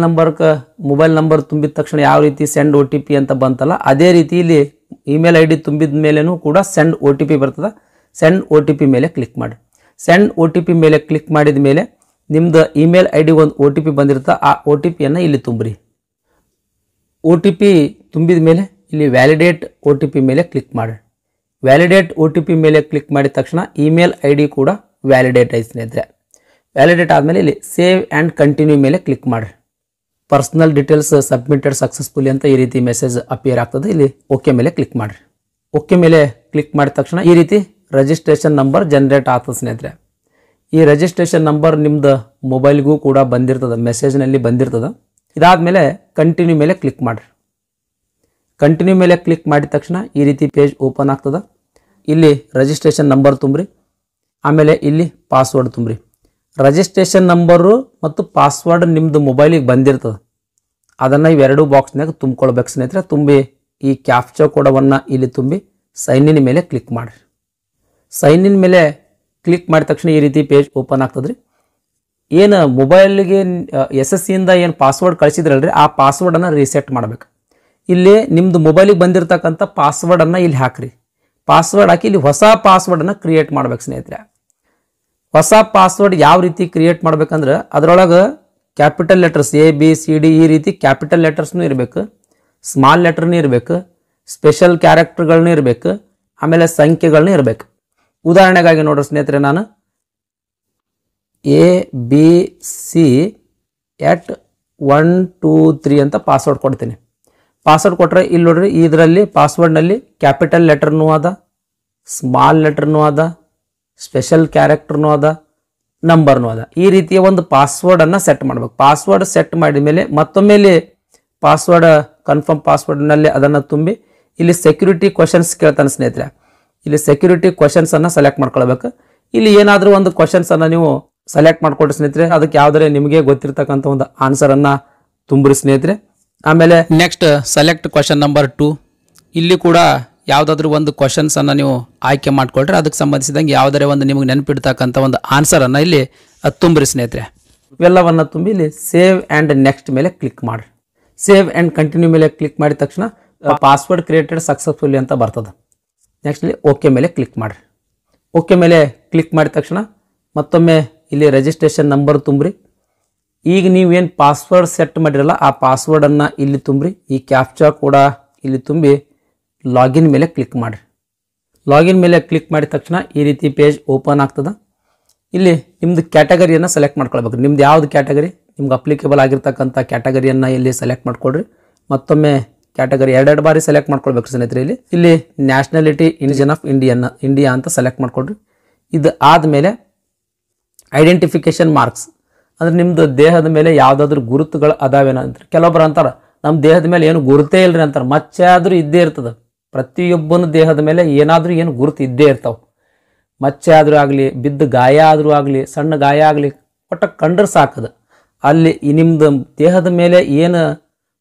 ನಂಬರ್ ತುಂಬಿದ ತಕ್ಷಣ ಯಾವ ರೀತಿ ಸೆಂಡ್ OTP ಅಂತ ಬಂತಲ್ಲ ಅದೇ ರೀತಿ ಇಲ್ಲಿ ಇಮೇಲ್ ID ತುಂಬಿದ ಮೇಲೇನೂ ಕೂಡ ಸೆಂಡ್ OTP ಬರ್ತದೆ. ಸೆಂಡ್ OTP ಮೇಲೆ ಕ್ಲಿಕ್ ಮಾಡಿ. ಸೆಂಡ್ OTP ಮೇಲೆ ಕ್ಲಿಕ್ ಮಾಡಿದ ಮೇಲೆ ನಿಮ್ದು ಇಮೇಲ್ ID ಒಂದು OTP ಬಂದಿರುತ್ತೆ, ಆ OTPಯನ್ನು ಇಲ್ಲಿ ತುಂಬ್ರಿ. OTP ತುಂಬಿದ ಮೇಲೆ ಇಲ್ಲಿ ವ್ಯಾಲಿಡೇಟ್ OTP ಮೇಲೆ ಕ್ಲಿಕ್ ಮಾಡಿ. ವ್ಯಾಲಿಡೇಟ್ OTP ಮೇಲೆ ಕ್ಲಿಕ್ ಮಾಡಿದ ತಕ್ಷಣ ಇಮೇಲ್ ID ಕೂಡ ವ್ಯಾಲಿಡೇಟ್ ಐತೆ ಸ್ನೇಹಿತರೆ. ವ್ಯಾಲಿಡೇಟ್ ಆದಮೇಲೆ ಇಲ್ಲಿ ಸೇವ್ ಆ್ಯಂಡ್ ಕಂಟಿನ್ಯೂ ಮೇಲೆ ಕ್ಲಿಕ್ ಮಾಡಿ. ಪರ್ಸನಲ್ ಡೀಟೇಲ್ಸ್ ಸಬ್ಮಿಟೆಡ್ ಸಕ್ಸಸ್ಫುಲಿ ಅಂತ ಈ ರೀತಿ ಮೆಸೇಜ್ ಅಪಿಯರ್ ಆಗ್ತದೆ. ಇಲ್ಲಿ ಓಕೆ ಮೇಲೆ ಕ್ಲಿಕ್ ಮಾಡಿ. ಓಕೆ ಮೇಲೆ ಕ್ಲಿಕ್ ಮಾಡಿದ ತಕ್ಷಣ ಈ ರೀತಿ ರಿಜಿಸ್ಟ್ರೇಷನ್ ನಂಬರ್ ಜನರೇಟ್ ಆಗ್ತದೆ ಸ್ನೇಹಿತರೆ. ಈ ರಿಜಿಸ್ಟ್ರೇಷನ್ ನಂಬರ್ ನಿಮ್ದು ಮೊಬೈಲ್ಗೂ ಕೂಡ ಬಂದಿರ್ತದೆ, ಮೆಸೇಜ್ನಲ್ಲಿ ಬಂದಿರ್ತದೆ. ಇದಾದಮೇಲೆ ಕಂಟಿನ್ಯೂ ಮೇಲೆ ಕ್ಲಿಕ್ ಮಾಡಿರಿ. ಕಂಟಿನ್ಯೂ ಮೇಲೆ ಕ್ಲಿಕ್ ಮಾಡಿದ ತಕ್ಷಣ ಈ ರೀತಿ ಪೇಜ್ ಓಪನ್ ಆಗ್ತದೆ. ಇಲ್ಲಿ ರಿಜಿಸ್ಟ್ರೇಷನ್ ನಂಬರ್ ತುಂಬ್ರಿ, ಆಮೇಲೆ ಇಲ್ಲಿ ಪಾಸ್ವರ್ಡ್ ತುಂಬ್ರಿ. ರಿಜಿಸ್ಟ್ರೇಷನ್ ನಂಬರು ಮತ್ತು ಪಾಸ್ವರ್ಡ್ ನಿಮ್ಮದು ಮೊಬೈಲಿಗೆ ಬಂದಿರ್ತದೆ, ಅದನ್ನು ಇವೆರಡು ಬಾಕ್ಸ್ನಾಗ ತುಂಬ್ಕೊಳ್ಬೇಕು ಸ್ನೇಹಿತರೆ. ತುಂಬಿ ಈ ಕ್ಯಾಪ್ಚಾ ಕೋಡವನ್ನು ಇಲ್ಲಿ ತುಂಬಿ ಸೈನ್ ಇನ್ ಮೇಲೆ ಕ್ಲಿಕ್ ಮಾಡಿರಿ. ಸೈನ್ ಇನ್ ಮೇಲೆ ಕ್ಲಿಕ್ ಮಾಡಿದ ತಕ್ಷಣ ಈ ರೀತಿ ಪೇಜ್ ಓಪನ್ ಆಗ್ತದೆ ರೀ. ಏನು ಮೊಬೈಲ್ಗೆ SSCಯಿಂದ ಏನು ಪಾಸ್ವರ್ಡ್ ಕಳಿಸಿದ್ರಲ್ರಿ, ಆ ಪಾಸ್ವರ್ಡನ್ನು ರೀಸೆಟ್ ಮಾಡಬೇಕು. ಇಲ್ಲಿ ನಿಮ್ಮದು ಮೊಬೈಲಿಗೆ ಬಂದಿರತಕ್ಕಂಥ ಪಾಸ್ವರ್ಡನ್ನು ಇಲ್ಲಿ ಹಾಕಿರಿ. ಪಾಸ್ವರ್ಡ್ ಹಾಕಿ ಇಲ್ಲಿ ಹೊಸ ಪಾಸ್ವರ್ಡನ್ನು ಕ್ರಿಯೇಟ್ ಮಾಡ್ಬೇಕು ಸ್ನೇಹಿತರೆ. ಹೊಸ ಪಾಸ್ವರ್ಡ್ ಯಾವ ರೀತಿ ಕ್ರಿಯೇಟ್ ಮಾಡ್ಬೇಕಂದ್ರೆ ಅದರೊಳಗೆ ಕ್ಯಾಪಿಟಲ್ ಲೆಟರ್ಸ್ ABCD ಈ ರೀತಿ ಕ್ಯಾಪಿಟಲ್ ಲೆಟರ್ಸ್ನೂ ಇರಬೇಕು, ಸ್ಮಾಲ್ ಲೆಟರ್ನೂ ಇರಬೇಕು, ಸ್ಪೆಷಲ್ ಕ್ಯಾರೆಕ್ಟರ್ಗಳನ್ನೂ ಇರಬೇಕು, ಆಮೇಲೆ ಸಂಖ್ಯೆಗಳನ್ನೂ ಇರಬೇಕು. ಉದಾಹರಣೆಗಾಗಿ ನೋಡ್ರಿ ಸ್ನೇಹಿತರೆ, ನಾನು ABC@123 ಅಂತ ಪಾಸ್ವರ್ಡ್ ಕೊಡ್ತೀನಿ. ಪಾಸ್ವರ್ಡ್ ಕೊಟ್ಟರೆ ಇಲ್ಲಿ ನೋಡ್ರಿ, ಇದರಲ್ಲಿ ಪಾಸ್ವರ್ಡ್ನಲ್ಲಿ ಕ್ಯಾಪಿಟಲ್ ಲೆಟರ್ನೂ ಅದ, ಸ್ಮಾಲ್ ಲೆಟರ್ನೂ ಅದ, ಸ್ಪೆಷಲ್ ಕ್ಯಾರೆಕ್ಟರ್ನೂ ಅದ, ನಂಬರ್ನೂ ಅದ. ಈ ರೀತಿಯ ಒಂದು ಪಾಸ್ವರ್ಡನ್ನು ಸೆಟ್ ಮಾಡಬೇಕು. ಪಾಸ್ವರ್ಡ್ ಸೆಟ್ ಮಾಡಿದ ಮೇಲೆ ಮತ್ತೊಮ್ಮೆ ಇಲ್ಲಿ ಪಾಸ್ವರ್ಡ್ ಕನ್ಫರ್ಮ್ ಪಾಸ್ವರ್ಡ್ನಲ್ಲಿ ಅದನ್ನು ತುಂಬಿ ಇಲ್ಲಿ ಸೆಕ್ಯೂರಿಟಿ ಕ್ವಶನ್ಸ್ ಕೇಳ್ತಾನೆ ಸ್ನೇಹಿತರೆ. ಇಲ್ಲಿ ಸೆಕ್ಯೂರಿಟಿ ಕ್ವಶನ್ಸನ್ನು ಸೆಲೆಕ್ಟ್ ಮಾಡ್ಕೊಳ್ಬೇಕು. ಇಲ್ಲಿ ಏನಾದರೂ ಒಂದು ಕ್ವಶನ್ಸನ್ನು ನೀವು ಸೆಲೆಕ್ಟ್ ಮಾಡ್ಕೊಳ್ರಿ ಸ್ನೇಹಿತರೆ. ಅದಕ್ಕೆ ಯಾವುದೇ ನಿಮಗೆ ಗೊತ್ತಿರ್ತಕ್ಕಂಥ ಒಂದು ಆನ್ಸರನ್ನು ತುಂಬ್ರಿ ಸ್ನೇಹಿತರೆ. ಆಮೇಲೆ ನೆಕ್ಸ್ಟ್ ಸೆಲೆಕ್ಟ್ ಕ್ವಶನ್ ನಂಬರ್ 2. ಇಲ್ಲಿ ಕೂಡ ಯಾವುದಾದ್ರೂ ಒಂದು ಕ್ವಶನ್ಸನ್ನು ನೀವು ಆಯ್ಕೆ ಮಾಡ್ಕೊಳ್ರಿ. ಅದಕ್ಕೆ ಸಂಬಂಧಿಸಿದಂಗೆ ಯಾವುದೇ ಒಂದು ನಿಮಗೆ ನೆನಪಿಡ್ತಕ್ಕಂಥ ಒಂದು ಆನ್ಸರನ್ನು ಇಲ್ಲಿ ತುಂಬ್ರಿ ಸ್ನೇಹಿತರೆ. ಇವೆಲ್ಲವನ್ನು ತುಂಬಿ ಇಲ್ಲಿ ಸೇವ್ ಆ್ಯಂಡ್ ನೆಕ್ಸ್ಟ್ ಮೇಲೆ ಕ್ಲಿಕ್ ಮಾಡಿರಿ. ಸೇವ್ ಆ್ಯಂಡ್ ಕಂಟಿನ್ಯೂ ಮೇಲೆ ಕ್ಲಿಕ್ ಮಾಡಿದ ತಕ್ಷಣ ಪಾಸ್ವರ್ಡ್ ಕ್ರಿಯೇಟೆಡ್ ಸಕ್ಸಸ್ಫುಲಿ ಅಂತ ಬರ್ತದೆ. ನೆಕ್ಸ್ಟ್ ಇಲ್ಲಿ ಓಕೆ ಮೇಲೆ ಕ್ಲಿಕ್ ಮಾಡಿರಿ. ಓಕೆ ಮೇಲೆ ಕ್ಲಿಕ್ ಮಾಡಿದ ತಕ್ಷಣ ಮತ್ತೊಮ್ಮೆ ಇಲ್ಲಿ ರಿಜಿಸ್ಟ್ರೇಷನ್ ನಂಬರ್ ತುಂಬ್ರಿ. ಈಗ ನೀವೇನು ಪಾಸ್ವರ್ಡ್ ಸೆಟ್ ಮಾಡಿರಲ್ಲ ಆ ಪಾಸ್ವರ್ಡನ್ನು ಇಲ್ಲಿ ತುಂಬ್ರಿ. ಈ ಕ್ಯಾಪ್ಚಾ ಕೂಡ ಇಲ್ಲಿ ತುಂಬಿ ಲಾಗಿನ್ ಮೇಲೆ ಕ್ಲಿಕ್ ಮಾಡಿರಿ. ಲಾಗಿನ್ ಮೇಲೆ ಕ್ಲಿಕ್ ಮಾಡಿದ ತಕ್ಷಣ ಈ ರೀತಿ ಪೇಜ್ ಓಪನ್ ಆಗ್ತದೆ. ಇಲ್ಲಿ ನಿಮ್ಮದು ಕ್ಯಾಟಗರಿಯನ್ನು ಸೆಲೆಕ್ಟ್ ಮಾಡ್ಕೊಳ್ಬೇಕು. ನಿಮ್ದು ಯಾವ್ದು ಕ್ಯಾಟಗರಿ ನಿಮ್ಗೆ ಅಪ್ಲಿಕೇಬಲ್ ಆಗಿರ್ತಕ್ಕಂಥ ಕ್ಯಾಟಗರಿಯನ್ನು ಇಲ್ಲಿ ಸೆಲೆಕ್ಟ್ ಮಾಡ್ಕೊಳ್ರಿ. ಮತ್ತೊಮ್ಮೆ ಕ್ಯಾಟಗರಿ ಎರಡೆರಡು ಬಾರಿ ಸೆಲೆಕ್ಟ್ ಮಾಡ್ಕೊಳ್ಬೇಕು ಸ್ನೇಹಿತರೆ. ಇಲ್ಲಿ ನ್ಯಾಷನಾಲಿಟಿ ಇಂಡಿಯನ್ ಆಫ್ ಇಂಡಿಯಾ ಅಂತ ಸೆಲೆಕ್ಟ್ ಮಾಡ್ಕೊಳ್ರಿ. ಇದು ಆದಮೇಲೆ ಐಡೆಂಟಿಫಿಕೇಶನ್ ಮಾರ್ಕ್ಸ್ ಅಂದರೆ ನಿಮ್ಮದು ದೇಹದ ಮೇಲೆ ಯಾವುದಾದ್ರೂ ಗುರುತುಗಳು ಅದಾವೇನೋ ಅಂತಾರೆ. ಕೆಲವೊಬ್ರು ಅಂತಾರೆ ನಮ್ಮ ದೇಹದ ಮೇಲೆ ಏನು ಗುರುತೇ ಇಲ್ಲರಿ ಅಂತಾರೆ. ಮಚ್ಚೆ ಆದರೂ ಇದ್ದೇ ಇರ್ತದೆ. ಪ್ರತಿಯೊಬ್ಬನ ದೇಹದ ಮೇಲೆ ಏನಾದರೂ ಏನು ಗುರುತು ಇದ್ದೇ ಇರ್ತಾವೆ. ಮಚ್ಚೆ ಆದರೂ ಆಗಲಿ, ಬಿದ್ದು ಗಾಯ ಆದರೂ ಆಗಲಿ, ಸಣ್ಣ ಗಾಯ ಆಗಲಿ, ಒಟ್ಟು ಕಂಡ್ರೆ ಸಾಕದು. ಅಲ್ಲಿ ನಿಮ್ಮದು ದೇಹದ ಮೇಲೆ ಏನು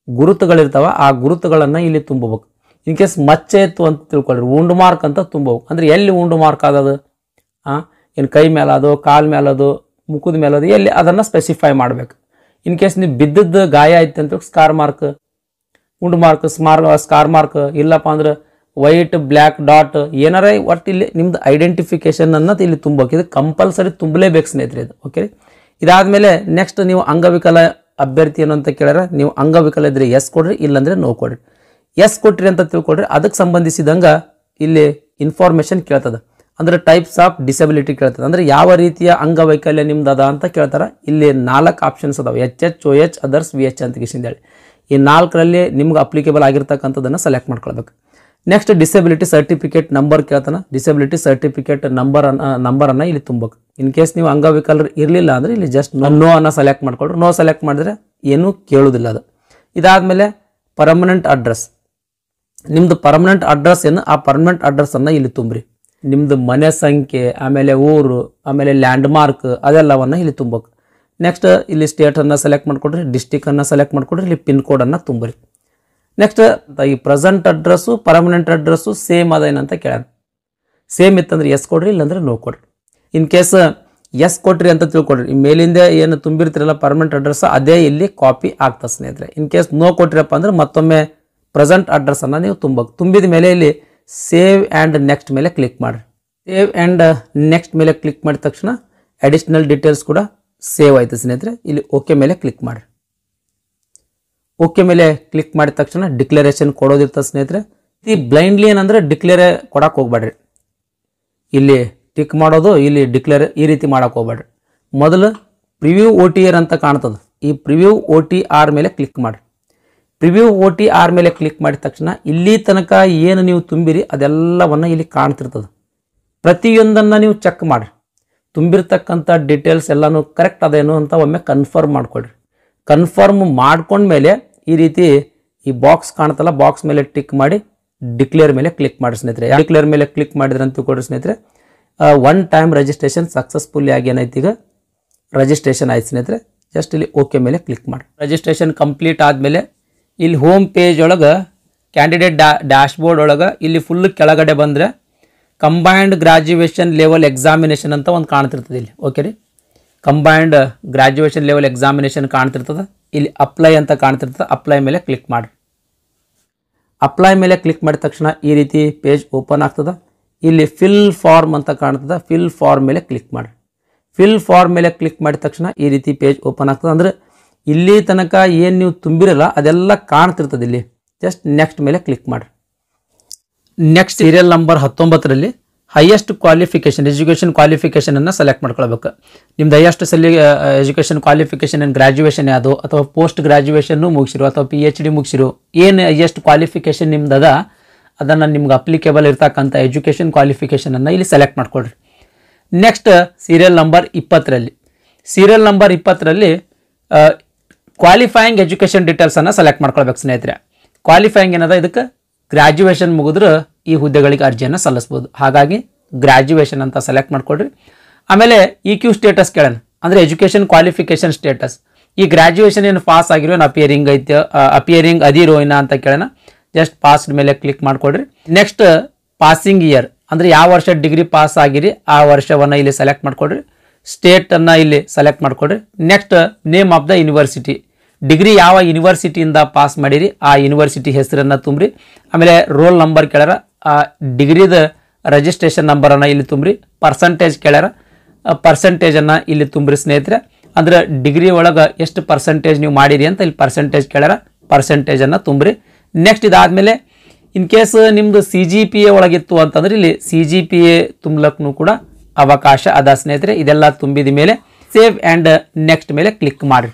ಗುರುತುಗಳಿರ್ತಾವ ಆ ಗುರುತುಗಳನ್ನು ಇಲ್ಲಿ ತುಂಬಬೇಕು. ಇನ್ ಕೇಸ್ ಮಚ್ಚೆ ಇತ್ತು ಅಂತ ತಿಳ್ಕೊಳ್ರಿ, ಉಂಡು ಮಾರ್ಕ್ ಅಂತ ತುಂಬಬೇಕು. ಅಂದರೆ ಎಲ್ಲಿ ಉಂಡು ಮಾರ್ಕ್ ಆದದು, ಏನು ಕೈ ಮೇಲದು, ಕಾಲು ಮೇಲದು, ಮುಖದ ಮೇಲದು, ಎಲ್ಲಿ ಅದನ್ನು ಸ್ಪೆಸಿಫೈ ಮಾಡಬೇಕು. ಇನ್ ಕೇಸ್ ನೀವು ಬಿದ್ದದ್ದು ಗಾಯ ಆಯ್ತು ಅಂತ ಸ್ಕಾರ್ ಮಾರ್ಕ್, ಉಂಡು ಮಾರ್ಕ್, ಸ್ಕಾರ್ ಮಾರ್ಕ್, ಇಲ್ಲಪ್ಪ ಅಂದ್ರೆ ವೈಟ್ ಬ್ಲ್ಯಾಕ್ ಡಾಟ್ ಏನಾರ ಒಟ್ಟು ಇಲ್ಲಿ ನಿಮ್ದು ಐಡೆಂಟಿಫಿಕೇಶನ್ ಅನ್ನೋದು ಇಲ್ಲಿ ತುಂಬಬೇಕು. ಇದು ಕಂಪಲ್ಸರಿ ತುಂಬಲೇಬೇಕು ಸ್ನೇಹಿತರೆ ಇದು. ಓಕೆ, ಇದಾದಮೇಲೆ ನೆಕ್ಸ್ಟ್ ನೀವು ಅಂಗವಿಕಲ ಅಭ್ಯರ್ಥಿ ಏನು ಅಂತ ಕೇಳಿದ್ರೆ ನೀವು ಅಂಗವಿಕಲ ಇದ್ರೆ ಎಸ್ ಕೊಡ್ರಿ, ಇಲ್ಲಾಂದ್ರೆ ನೋ ಕೊಡ್ರಿ. ಎಸ್ ಕೊಟ್ರಿ ಅಂತ ತಿಳ್ಕೊಡ್ರಿ. ಅದಕ್ಕೆ ಸಂಬಂಧಿಸಿದಂಗೆ ಇಲ್ಲಿ ಇನ್ಫಾರ್ಮೇಶನ್ ಕೇಳ್ತದೆ. ಅಂದ್ರೆ ಟೈಪ್ಸ್ ಆಫ್ ಡಿಸಬಿಲಿಟಿ ಕೇಳ್ತದೆ. ಅಂದ್ರೆ ಯಾವ ರೀತಿಯ ಅಂಗವೈಕಲ್ಯ ನಿಮ್ದು ಅದ ಅಂತ ಕೇಳ್ತಾರೆ. ಇಲ್ಲಿ 4 ಆಪ್ಷನ್ಸ್ ಅದಾವೆ, HH, OH, ಅದರ್ಸ್, VH ಅಂತ ಹೇಳಿ. ಈ 4ರಲ್ಲಿ ನಿಮ್ಗೆ ಅಪ್ಲಿಕೇಬಲ್ ಆಗಿರ್ತಕ್ಕಂಥದ್ದನ್ನು ಸೆಲೆಕ್ಟ್ ಮಾಡ್ಕೊಳ್ಬೇಕು. ನೆಕ್ಸ್ಟ್ ಡಿಸಬಿಲಿಟಿ ಸರ್ಟಿಫಿಕೇಟ್ ನಂಬರ್ ಕೇಳ್ತಾನೆ. ಡಿಸಬಿಲಿಟಿ ಸರ್ಟಿಫಿಕೇಟ್ ನಂಬರನ್ನು ಇಲ್ಲಿ ತುಂಬಬೇಕು. ಇನ್ ಕೇಸ್ ನೀವು ಅಂಗವಿಕಲರು ಇರಲಿಲ್ಲ ಅಂದರೆ ಇಲ್ಲಿ ಜಸ್ಟ್ ನೋ ಅನ್ನು ಸೆಲೆಕ್ಟ್ ಮಾಡ್ಕೊಳ್ರಿ. ನೋ ಸೆಲೆಕ್ಟ್ ಮಾಡಿದ್ರೆ ಏನೂ ಕೇಳೋದಿಲ್ಲ ಅದು. ಇದಾದಮೇಲೆ ಪರ್ಮನೆಂಟ್ ಅಡ್ರೆಸ್, ನಿಮ್ಮದು ಪರ್ಮನೆಂಟ್ ಅಡ್ರೆಸ್ ಏನು ಆ ಪರ್ಮನೆಂಟ್ ಅಡ್ರೆಸ್ಸನ್ನು ಇಲ್ಲಿ ತುಂಬ್ರಿ. ನಿಮ್ಮದು ಮನೆ ಸಂಖ್ಯೆ, ಆಮೇಲೆ ಊರು, ಆಮೇಲೆ ಲ್ಯಾಂಡ್ ಮಾರ್ಕ್ ಅದೆಲ್ಲವನ್ನು ಇಲ್ಲಿ ತುಂಬಬೇಕು. ನೆಕ್ಸ್ಟ್ ಇಲ್ಲಿ ಸ್ಟೇಟನ್ನು ಸೆಲೆಕ್ಟ್ ಮಾಡ್ಕೊಡ್ರಿ, ಡಿಸ್ಟಿಕನ್ನು ಸೆಲೆಕ್ಟ್ ಮಾಡ್ಕೊಡ್ರಿ, ಇಲ್ಲಿ ಪಿನ್ ಕೋಡನ್ನು ತುಂಬ್ರಿ. ನೆಕ್ಸ್ಟ್ ಈ present address permanent address same ಅದೇನಂತ ಕೇಳ್ಯಾರ. ಸೇಮ್ ಇತ್ತಂದ್ರೆ ಎಸ್ ಕೊಡ್ರಿ, ಇಲ್ಲಾಂದ್ರೆ ನೋ ಕೊಡ್ರಿ. ಇನ್ ಕೇಸ್ ಎಸ್ ಕೊಟ್ರಿ ಅಂತ ತಿಳ್ಕೊಡ್ರಿ, ಈ ಮೇಲಿಂದ ಏನು ತುಂಬಿರ್ತಿರಲ್ಲ ಪರ್ಮನೆಂಟ್ ಅಡ್ರೆಸ್ ಅದೇ ಇಲ್ಲಿ ಕಾಪಿ ಆಗ್ತದೆ ಸ್ನೇಹಿತರೆ. ಇನ್ ಕೇಸ್ ನೋ ಕೊಟ್ರಿಯಪ್ಪ ಅಂದ್ರೆ ಮತ್ತೊಮ್ಮೆ ಪ್ರೆಸೆಂಟ್ ಅಡ್ರೆಸ್ಸನ್ನು ನೀವು ತುಂಬಿದ ಮೇಲೆ ಇಲ್ಲಿ ಸೇವ್ ಆ್ಯಂಡ್ ನೆಕ್ಸ್ಟ್ ಮೇಲೆ ಕ್ಲಿಕ್ ಮಾಡಿರಿ. ಸೇವ್ ಆ್ಯಂಡ್ ನೆಕ್ಸ್ಟ್ ಮೇಲೆ ಕ್ಲಿಕ್ ಮಾಡಿದ ತಕ್ಷಣ ಅಡಿಷನಲ್ ಡೀಟೇಲ್ಸ್ ಕೂಡ ಸೇವ್ ಆಯ್ತು ಸ್ನೇಹಿತರೆ. ಇಲ್ಲಿ ಓಕೆ ಮೇಲೆ ಕ್ಲಿಕ್ ಮಾಡಿರಿ. ಓಕೆ ಮೇಲೆ ಕ್ಲಿಕ್ ಮಾಡಿದ ತಕ್ಷಣ ಡಿಕ್ಲರೇಷನ್ ಕೊಡೋದಿರ್ತದೆ ಸ್ನೇಹಿತರೆ. ಈ ಬ್ಲೈಂಡ್ಲಿ ಏನಂದ್ರೆ ಡಿಕ್ಲೇರ್ ಕೊಡಕ್ಕೆ ಹೋಗ್ಬೇಡ್ರಿ. ಇಲ್ಲಿ ಟಿಕ್ ಮಾಡೋದು, ಇಲ್ಲಿ ಡಿಕ್ಲೇರ್ ಈ ರೀತಿ ಮಾಡಕ್ಕೆ ಹೋಗ್ಬೇಡ್ರಿ. ಮೊದಲು ಪ್ರಿವ್ಯೂ OTR ಅಂತ ಕಾಣ್ತದೆ. ಈ ಪ್ರಿವ್ಯೂ OTR ಮೇಲೆ ಕ್ಲಿಕ್ ಮಾಡಿ. ಪ್ರಿವ್ಯೂ OTR ಮೇಲೆ ಕ್ಲಿಕ್ ಮಾಡಿದ ತಕ್ಷಣ ಇಲ್ಲಿ ತನಕ ಏನು ನೀವು ತುಂಬಿರಿ ಅದೆಲ್ಲವನ್ನು ಇಲ್ಲಿ ಕಾಣ್ತಿರ್ತದೆ. ಪ್ರತಿಯೊಂದನ್ನು ನೀವು ಚೆಕ್ ಮಾಡಿರಿ. ತುಂಬಿರ್ತಕ್ಕಂಥ ಡೀಟೇಲ್ಸ್ ಎಲ್ಲನೂ ಕರೆಕ್ಟ್ ಅದೇನು ಅಂತ ಒಮ್ಮೆ ಕನ್ಫರ್ಮ್ ಮಾಡ್ಕೊಳ್ರಿ. ಕನ್ಫರ್ಮ್ ಮಾಡ್ಕೊಂಡ್ಮೇಲೆ ಈ ರೀತಿ ಈ ಬಾಕ್ಸ್ ಕಾಣ್ತಲ್ಲ, ಬಾಕ್ಸ್ ಮೇಲೆ ಟಿಕ್ ಮಾಡಿ ಡಿಕ್ಲೇರ್ ಮೇಲೆ ಕ್ಲಿಕ್ ಮಾಡಿ ಸ್ನೇಹಿತರೆ. ಡಿಕ್ಲೇರ್ ಮೇಲೆ ಕ್ಲಿಕ್ ಮಾಡಿದ್ರೆ ಅಂತ ಕೊಡ್ರಿ ಸ್ನೇಹಿತರೆ, ಒನ್ ಟೈಮ್ ರಿಜಿಸ್ಟ್ರೇಷನ್ ಸಕ್ಸಸ್ಫುಲ್ಲಿ ಆಗಿ ಏನೈತಿ, ಈಗ ರಿಜಿಸ್ಟ್ರೇಷನ್ ಆಯ್ತು ಸ್ನೇಹಿತರೆ. ಜಸ್ಟ್ ಇಲ್ಲಿ ಓಕೆ ಮೇಲೆ ಕ್ಲಿಕ್ ಮಾಡಿ. ರಿಜಿಸ್ಟ್ರೇಷನ್ ಕಂಪ್ಲೀಟ್ ಆದಮೇಲೆ ಇಲ್ಲಿ ಹೋಮ್ ಪೇಜ್ ಒಳಗೆ ಕ್ಯಾಂಡಿಡೇಟ್ ಡ್ಯಾಶ್ಬೋರ್ಡ್ ಒಳಗೆ ಇಲ್ಲಿ ಫುಲ್ ಕೆಳಗಡೆ ಬಂದರೆ ಕಂಬೈನ್ಡ್ ಗ್ರಾಜ್ಯುಯೇಷನ್ ಲೆವೆಲ್ ಎಕ್ಸಾಮಿನೇಷನ್ ಅಂತ ಒಂದು ಕಾಣ್ತಿರ್ತದೆ ಇಲ್ಲಿ. ಓಕೆ ರೀ, ಕಂಬೈನ್ಡ್ ಗ್ರಾಜ್ಯುಯೇಷನ್ ಲೆವೆಲ್ ಎಕ್ಸಾಮಿನೇಷನ್ ಕಾಣ್ತಿರ್ತದೆ. ಇಲ್ಲಿ ಅಪ್ಲೈ ಅಂತ ಕಾಣ್ತಿರ್ತದೆ, ಅಪ್ಲೈ ಮೇಲೆ ಕ್ಲಿಕ್ ಮಾಡಿ. ಅಪ್ಲೈ ಮೇಲೆ ಕ್ಲಿಕ್ ಮಾಡಿದ ತಕ್ಷಣ ಈ ರೀತಿ ಪೇಜ್ ಓಪನ್ ಆಗ್ತದೆ. ಇಲ್ಲಿ ಫಿಲ್ ಫಾರ್ಮ್ ಅಂತ ಕಾಣ್ತದೆ, ಫಿಲ್ ಫಾರ್ಮ್ ಮೇಲೆ ಕ್ಲಿಕ್ ಮಾಡಿ. ಫಿಲ್ ಫಾರ್ಮ್ ಮೇಲೆ ಕ್ಲಿಕ್ ಮಾಡಿದ ತಕ್ಷಣ ಈ ರೀತಿ ಪೇಜ್ ಓಪನ್ ಆಗ್ತದೆ. ಅಂದರೆ ಇಲ್ಲಿ ತನಕ ಏನು ನೀವು ತುಂಬಿರಲ್ಲ ಅದೆಲ್ಲ ಕಾಣ್ತಿರ್ತದೆ. ಇಲ್ಲಿ ಜಸ್ಟ್ ನೆಕ್ಸ್ಟ್ ಮೇಲೆ ಕ್ಲಿಕ್ ಮಾಡಿ. ನೆಕ್ಸ್ಟ್ ಸೀರಿಯಲ್ ನಂಬರ್ 19ರಲ್ಲಿ ಹೈಯೆಸ್ಟ್ ಕ್ವಾಲಿಫಿಕೇಷನ್ ಎಜುಕೇಷನ್ ಕ್ವಾಲಿಫಿಕೇಷನನ್ನು ಸೆಲೆಕ್ಟ್ ಮಾಡ್ಕೊಳ್ಬೇಕು. ನಿಮ್ದು ಹೈಯೆಸ್ಟ್ ಎಜುಕೇಷನ್ ಕ್ವಾಲಿಫಿಕೇಷನ್ ಏನು ಗ್ರಾಜ್ಯುಯೇಷನ್ ಯಾವುದು, ಅಥವಾ ಪೋಸ್ಟ್ ಗ್ರಾಜ್ಯುಯೇಷನ್ನು ಮುಗಿಸಿರೋ ಅಥವಾ PhD ಮುಗಿಸಿರೋ, ಏನು ಹೈಯೆಸ್ಟ್ ಕ್ವಾಲಿಫಿಕೇಷನ್ ನಿಮ್ದು ಅದ ಅದನ್ನು ನಿಮ್ಗೆ ಅಪ್ಲಿಕೇಬಲ್ ಇರ್ತಕ್ಕಂಥ ಎಜುಕೇಷನ್ ಕ್ವಾಲಿಫಿಕೇಷನನ್ನು ಇಲ್ಲಿ ಸೆಲೆಕ್ಟ್ ಮಾಡ್ಕೊಳ್ರಿ. ನೆಕ್ಸ್ಟ್ ಸೀರಿಯಲ್ ನಂಬರ್ 20ರಲ್ಲಿ ಸೀರಿಯಲ್ ನಂಬರ್ 20ರಲ್ಲಿ ಕ್ವಾಲಿಫೈಯಿಂಗ್ ಎಜುಕೇಷನ್ ಡೀಟೇಲ್ಸನ್ನು ಸೆಲೆಕ್ಟ್ ಮಾಡ್ಕೊಳ್ಬೇಕು ಸ್ನೇಹಿತರೆ. ಕ್ವಾಲಿಫೈಯಿಂಗ್ ಏನದ, ಇದಕ್ಕೆ ಗ್ರಾಜ್ಯುಯೇಷನ್ ಮುಗಿದ್ರೆ ಈ ಹುದ್ದೆಗಳಿಗೆ ಅರ್ಜಿಯನ್ನು ಸಲ್ಲಿಸ್ಬೋದು. ಹಾಗಾಗಿ ಗ್ರಾಜ್ಯುಯೇಷನ್ ಅಂತ ಸೆಲೆಕ್ಟ್ ಮಾಡ್ಕೊಳ್ರಿ. ಆಮೇಲೆ EQ ಸ್ಟೇಟಸ್ ಕೇಳೋಣ, ಅಂದರೆ ಎಜುಕೇಷನ್ ಕ್ವಾಲಿಫಿಕೇಷನ್ ಸ್ಟೇಟಸ್. ಈ ಗ್ರಾಜ್ಯುಯೇಷನ್ ಏನು ಪಾಸ್ ಆಗಿರೋ ಏನು ಅಪಿಯರಿಂಗ್ ಐತೆ, ಅಪಿಯರಿಂಗ್ ಅದಿರೋ ಇನ್ನ ಅಂತ ಕೇಳೋಣ. ಜಸ್ಟ್ ಪಾಸ್ಡ್ ಮೇಲೆ ಕ್ಲಿಕ್ ಮಾಡ್ಕೊಳ್ರಿ. ನೆಕ್ಸ್ಟ್ ಪಾಸಿಂಗ್ ಇಯರ್, ಅಂದರೆ ಯಾವ ವರ್ಷ ಡಿಗ್ರಿ ಪಾಸ್ ಆಗಿರಿ ಆ ವರ್ಷವನ್ನು ಇಲ್ಲಿ ಸೆಲೆಕ್ಟ್ ಮಾಡ್ಕೊಳ್ರಿ. ಸ್ಟೇಟನ್ನು ಇಲ್ಲಿ ಸೆಲೆಕ್ಟ್ ಮಾಡ್ಕೊಳ್ರಿ. Next name of the university, degree ಯಾವ ಯೂನಿವರ್ಸಿಟಿಯಿಂದ ಪಾಸ್ ಮಾಡಿರಿ ಆ ಯೂನಿವರ್ಸಿಟಿ ಹೆಸರನ್ನು ತುಂಬ್ರಿ. ಆಮೇಲೆ ರೋಲ್ ನಂಬರ್ ಕೇಳ್ಯಾರ, ಆ ಡಿಗ್ರಿದ ರಿಜಿಸ್ಟ್ರೇಷನ್ ನಂಬರನ್ನು ಇಲ್ಲಿ ತುಂಬ್ರಿ. ಪರ್ಸಂಟೇಜ್ ಕೇಳ್ಯಾರ, ಪರ್ಸಂಟೇಜನ್ನು ಇಲ್ಲಿ ತುಂಬ್ರಿ ಸ್ನೇಹಿತರೆ. ಅಂದ್ರೆ ಡಿಗ್ರಿ ಒಳಗೆ ಎಷ್ಟು ಪರ್ಸಂಟೇಜ್ ನೀವು ಮಾಡಿರಿ ಅಂತ ಇಲ್ಲಿ ಪರ್ಸಂಟೇಜ್ ಕೇಳ್ಯಾರ, ಪರ್ಸಂಟೇಜನ್ನು ತುಂಬ್ರಿ. ನೆಕ್ಸ್ಟ್ ಇದಾದಮೇಲೆ ಇನ್ ಕೇಸ್ ನಿಮ್ಮದು CGPA ಒಳಗಿತ್ತು ಅಂತಂದ್ರೆ ಇಲ್ಲಿ CGPA ತುಂಬಲಕ್ಕೂ ಕೂಡ ಅವಕಾಶ ಅದ ಸ್ನೇಹಿತರೆ. ಇದೆಲ್ಲ ತುಂಬಿದ ಮೇಲೆ ಸೇವ್ ಆ್ಯಂಡ್ ನೆಕ್ಸ್ಟ್ ಮೇಲೆ ಕ್ಲಿಕ್ ಮಾಡಿ.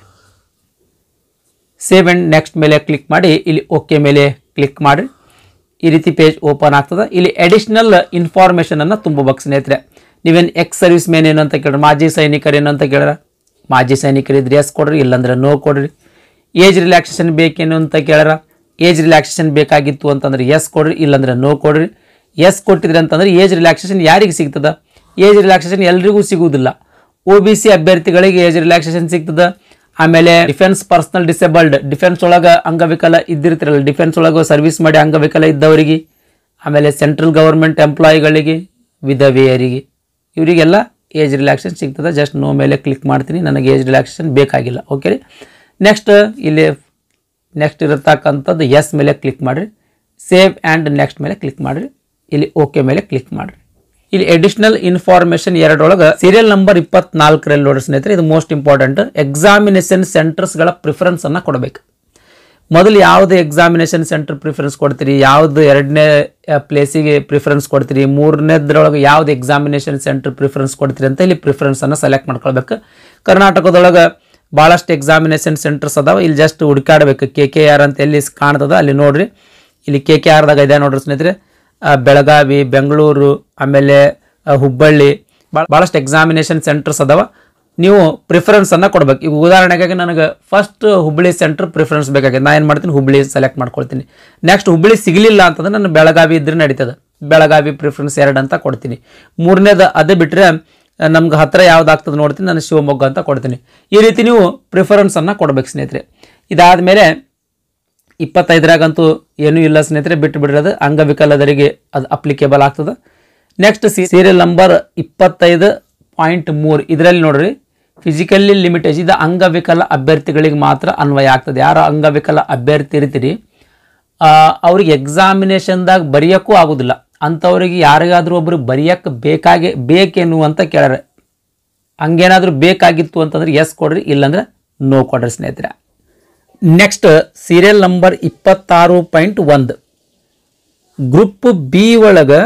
ಸೇವ್ ಆ್ಯಂಡ್ ನೆಕ್ಸ್ಟ್ ಮೇಲೆ ಕ್ಲಿಕ್ ಮಾಡಿ ಇಲ್ಲಿ ಓಕೆ ಮೇಲೆ ಕ್ಲಿಕ್ ಮಾಡಿ. ಈ ರೀತಿ ಪೇಜ್ ಓಪನ್ ಆಗ್ತದೆ. ಇಲ್ಲಿ ಅಡಿಷನಲ್ ಇನ್ಫಾರ್ಮೇಷನನ್ನು ತುಂಬಬೇಕು ಸ್ನೇಹಿತರೆ. ನೀವೇನು ಎಕ್ಸ್ ಸರ್ವಿಸ್ ಮ್ಯಾನ್ ಏನು ಅಂತ ಕೇಳ್ರಿ, ಮಾಜಿ ಸೈನಿಕರು ಏನು ಅಂತ ಕೇಳ್ರ, ಮಾಜಿ ಸೈನಿಕರು ಇದ್ರೆ ಎಸ್ ಕೊಡ್ರಿ, ಇಲ್ಲಾಂದ್ರೆ ನೋ ಕೊಡ್ರಿ. ಏಜ್ ರಿಲ್ಯಾಕ್ಸೇಷನ್ ಬೇಕೇನು ಅಂತ ಕೇಳ್ರ, ಏಜ್ ರಿಲ್ಯಾಕ್ಸೇಷನ್ ಬೇಕಾಗಿತ್ತು ಅಂತಂದ್ರೆ ಎಸ್ ಕೊಡ್ರಿ, ಇಲ್ಲಾಂದ್ರೆ ನೋ ಕೊಡ್ರಿ. ಎಸ್ ಕೊಟ್ಟಿದ್ರಿ ಅಂತಂದ್ರೆ ಏಜ್ ರಿಲ್ಯಾಕ್ಸೇಷನ್ ಯಾರಿಗೆ ಸಿಗ್ತದ, ಏಜ್ ರಿಲ್ಯಾಕ್ಸೇಷನ್ ಎಲ್ರಿಗೂ ಸಿಗುವುದಿಲ್ಲ. OBC ಅಭ್ಯರ್ಥಿಗಳಿಗೆ ಏಜ್ ರಿಲ್ಯಾಕ್ಸೇಷನ್ ಸಿಗ್ತದ. ಆಮೇಲೆ ಡಿಫೆನ್ಸ್ ಪರ್ಸನಲ್ ಡಿಸೇಬಲ್ಡ್, ಡಿಫೆನ್ಸ್ ಒಳಗೆ ಅಂಗವಿಕಲ ಇದ್ದಿರ್ತಿರಲ್ಲ, ಡಿಫೆನ್ಸ್ ಒಳಗೆ ಸರ್ವಿಸ್ ಮಾಡಿ ಅಂಗವಿಕಲ ಇದ್ದವರಿಗೆ, ಆಮೇಲೆ ಸೆಂಟ್ರಲ್ ಗವರ್ಮೆಂಟ್ ಎಂಪ್ಲಾಯಿಗಳಿಗೆ, ವಿಧವೆಯರಿಗೆ, ಇವರಿಗೆಲ್ಲ ಏಜ್ ರಿಲ್ಯಾಕ್ಸೇಷನ್ ಸಿಗ್ತದೆ. ಜಸ್ಟ್ ನೋ ಮೇಲೆ ಕ್ಲಿಕ್ ಮಾಡ್ತೀನಿ, ನನಗೆ ಏಜ್ ರಿಲ್ಯಾಕ್ಸೇಷನ್ ಬೇಕಾಗಿಲ್ಲ. ಓಕೆ ರೀ. ನೆಕ್ಸ್ಟ್ ಇಲ್ಲಿ ನೆಕ್ಸ್ಟ್ ಇರತಕ್ಕಂಥದ್ದು ಎಸ್ ಮೇಲೆ ಕ್ಲಿಕ್ ಮಾಡಿರಿ. ಸೇವ್ ಆ್ಯಂಡ್ ನೆಕ್ಸ್ಟ್ ಮೇಲೆ ಕ್ಲಿಕ್ ಮಾಡಿರಿ. ಇಲ್ಲಿ ಓಕೆ ಮೇಲೆ ಕ್ಲಿಕ್ ಮಾಡಿರಿ. ಇಲ್ಲಿ ಅಡಿಷನಲ್ ಇನ್ಫಾರ್ಮೇಷನ್ 2 ಸೀರಿಯಲ್ ನಂಬರ್ 24ರಲ್ಲಿ ನೋಡ್ರಿ ಸ್ನೇಹಿತರೆ, ಇದು ಮೋಸ್ಟ್ ಇಂಪಾರ್ಟೆಂಟ್. ಎಕ್ಸಾಮಿನೇಷನ್ ಸೆಂಟರ್ಸ್ಗಳ ಪ್ರಿಫರೆನ್ಸನ್ನು ಕೊಡಬೇಕು. ಮೊದಲು ಯಾವುದು ಎಕ್ಸಾಮಿನೇಷನ್ ಸೆಂಟರ್ ಪ್ರಿಫರೆನ್ಸ್ ಕೊಡ್ತೀರಿ, ಯಾವುದು 2ನೇ ಪ್ಲೇಸಿಗೆ ಪ್ರಿಫರೆನ್ಸ್ ಕೊಡ್ತೀರಿ, 3ನೇದ್ರೊಳಗೆ ಯಾವ್ದು ಎಕ್ಸಾಮಿನೇಷನ್ ಸೆಂಟರ್ ಪ್ರಿಫರೆನ್ಸ್ ಕೊಡ್ತೀರಿ ಅಂತ ಇಲ್ಲಿ ಪ್ರಿಫರೆನ್ಸನ್ನು ಸೆಲೆಕ್ಟ್ ಮಾಡ್ಕೊಳ್ಬೇಕು. ಕರ್ನಾಟಕದೊಳಗೆ ಭಾಳಷ್ಟು ಎಕ್ಸಾಮಿನೇಷನ್ ಸೆಂಟರ್ಸ್ ಅದಾವೆ. ಇಲ್ಲಿ ಜಸ್ಟ್ ಹುಡುಕಾಡಬೇಕು. KKR ಅಂತ ಎಲ್ಲಿ ಕಾಣ್ತದ ಅಲ್ಲಿ ನೋಡ್ರಿ. ಇಲ್ಲಿ KKRದಾಗ ಇದೆ ನೋಡ್ರಿ ಸ್ನೇಹಿತರೆ. ಬೆಳಗಾವಿ, ಬೆಂಗಳೂರು, ಆಮೇಲೆ ಹುಬ್ಬಳ್ಳಿ, ಭಾಳಷ್ಟು ಎಕ್ಸಾಮಿನೇಷನ್ ಸೆಂಟರ್ಸ್ ಅದಾವ. ನೀವು ಪ್ರಿಫರೆನ್ಸನ್ನು ಕೊಡ್ಬೇಕು. ಈಗ ಉದಾಹರಣೆಗಾಗಿ ನನಗೆ ಫಸ್ಟ್ ಹುಬ್ಬಳ್ಳಿ ಸೆಂಟರ್ ಪ್ರಿಫರೆನ್ಸ್ ಬೇಕಾಗಿದೆ, ನಾನು ಏನು ಮಾಡ್ತೀನಿ, ಹುಬ್ಬಳ್ಳಿ ಸೆಲೆಕ್ಟ್ ಮಾಡ್ಕೊಳ್ತೀನಿ. ನೆಕ್ಸ್ಟ್ ಹುಬ್ಬಳ್ಳಿ ಸಿಗಲಿಲ್ಲ ಅಂತಂದ್ರೆ ನಾನು ಬೆಳಗಾವಿ ಇದ್ರೆ ನಡೀತದೆ, ಬೆಳಗಾವಿ ಪ್ರಿಫರೆನ್ಸ್ 2 ಅಂತ ಕೊಡ್ತೀನಿ. 3ನೇದು ಅದೇ ಬಿಟ್ಟರೆ ನಮ್ಗೆ ಹತ್ತಿರ ಯಾವ್ದಾಗ್ತದೆ ನೋಡ್ತೀನಿ, ನಾನು ಶಿವಮೊಗ್ಗ ಅಂತ ಕೊಡ್ತೀನಿ. ಈ ರೀತಿ ನೀವು ಪ್ರಿಫರೆನ್ಸನ್ನು ಕೊಡ್ಬೇಕು ಸ್ನೇಹಿತರೆ. ಇದಾದಮೇಲೆ 25ರಾಗಂತೂ ಏನೂ ಇಲ್ಲ ಸ್ನೇಹಿತರೆ, ಬಿಟ್ಟು ಬಿಡಿರೋದು ಅಂಗವಿಕಲದರಿಗೆ ಅದು ಅಪ್ಲಿಕೇಬಲ್ ಆಗ್ತದೆ. ನೆಕ್ಸ್ಟ್ ಸೀರಿಯಲ್ ನಂಬರ್ 25.3 ಇದರಲ್ಲಿ ನೋಡ್ರಿ, ಫಿಸಿಕಲಿ ಲಿಮಿಟೇಷನ್, ಇದು ಅಂಗವಿಕಲ ಅಭ್ಯರ್ಥಿಗಳಿಗೆ ಮಾತ್ರ ಅನ್ವಯ ಆಗ್ತದೆ. ಯಾರು ಅಂಗವಿಕಲ ಅಭ್ಯರ್ಥಿ ಇರ್ತೀರಿ ಅವ್ರಿಗೆ ಎಕ್ಸಾಮಿನೇಷನ್ದಾಗ ಬರೆಯೋಕ್ಕೂ ಆಗೋದಿಲ್ಲ, ಅಂಥವ್ರಿಗೆ ಯಾರಿಗಾದ್ರೂ ಒಬ್ರು ಬರೆಯೋಕ್ಕೆ ಬೇಕೇನು ಅಂತ ಕೇಳ್ಯಾರ. ಹಂಗೇನಾದರೂ ಬೇಕಾಗಿತ್ತು ಅಂತಂದ್ರೆ ಎಸ್ ಕೊಡ್ರಿ, ಇಲ್ಲಾಂದ್ರೆ ನೋ ಕೊಡ್ರಿ ಸ್ನೇಹಿತರೆ. Next serial number 26.1 group B ಒಳಗೆ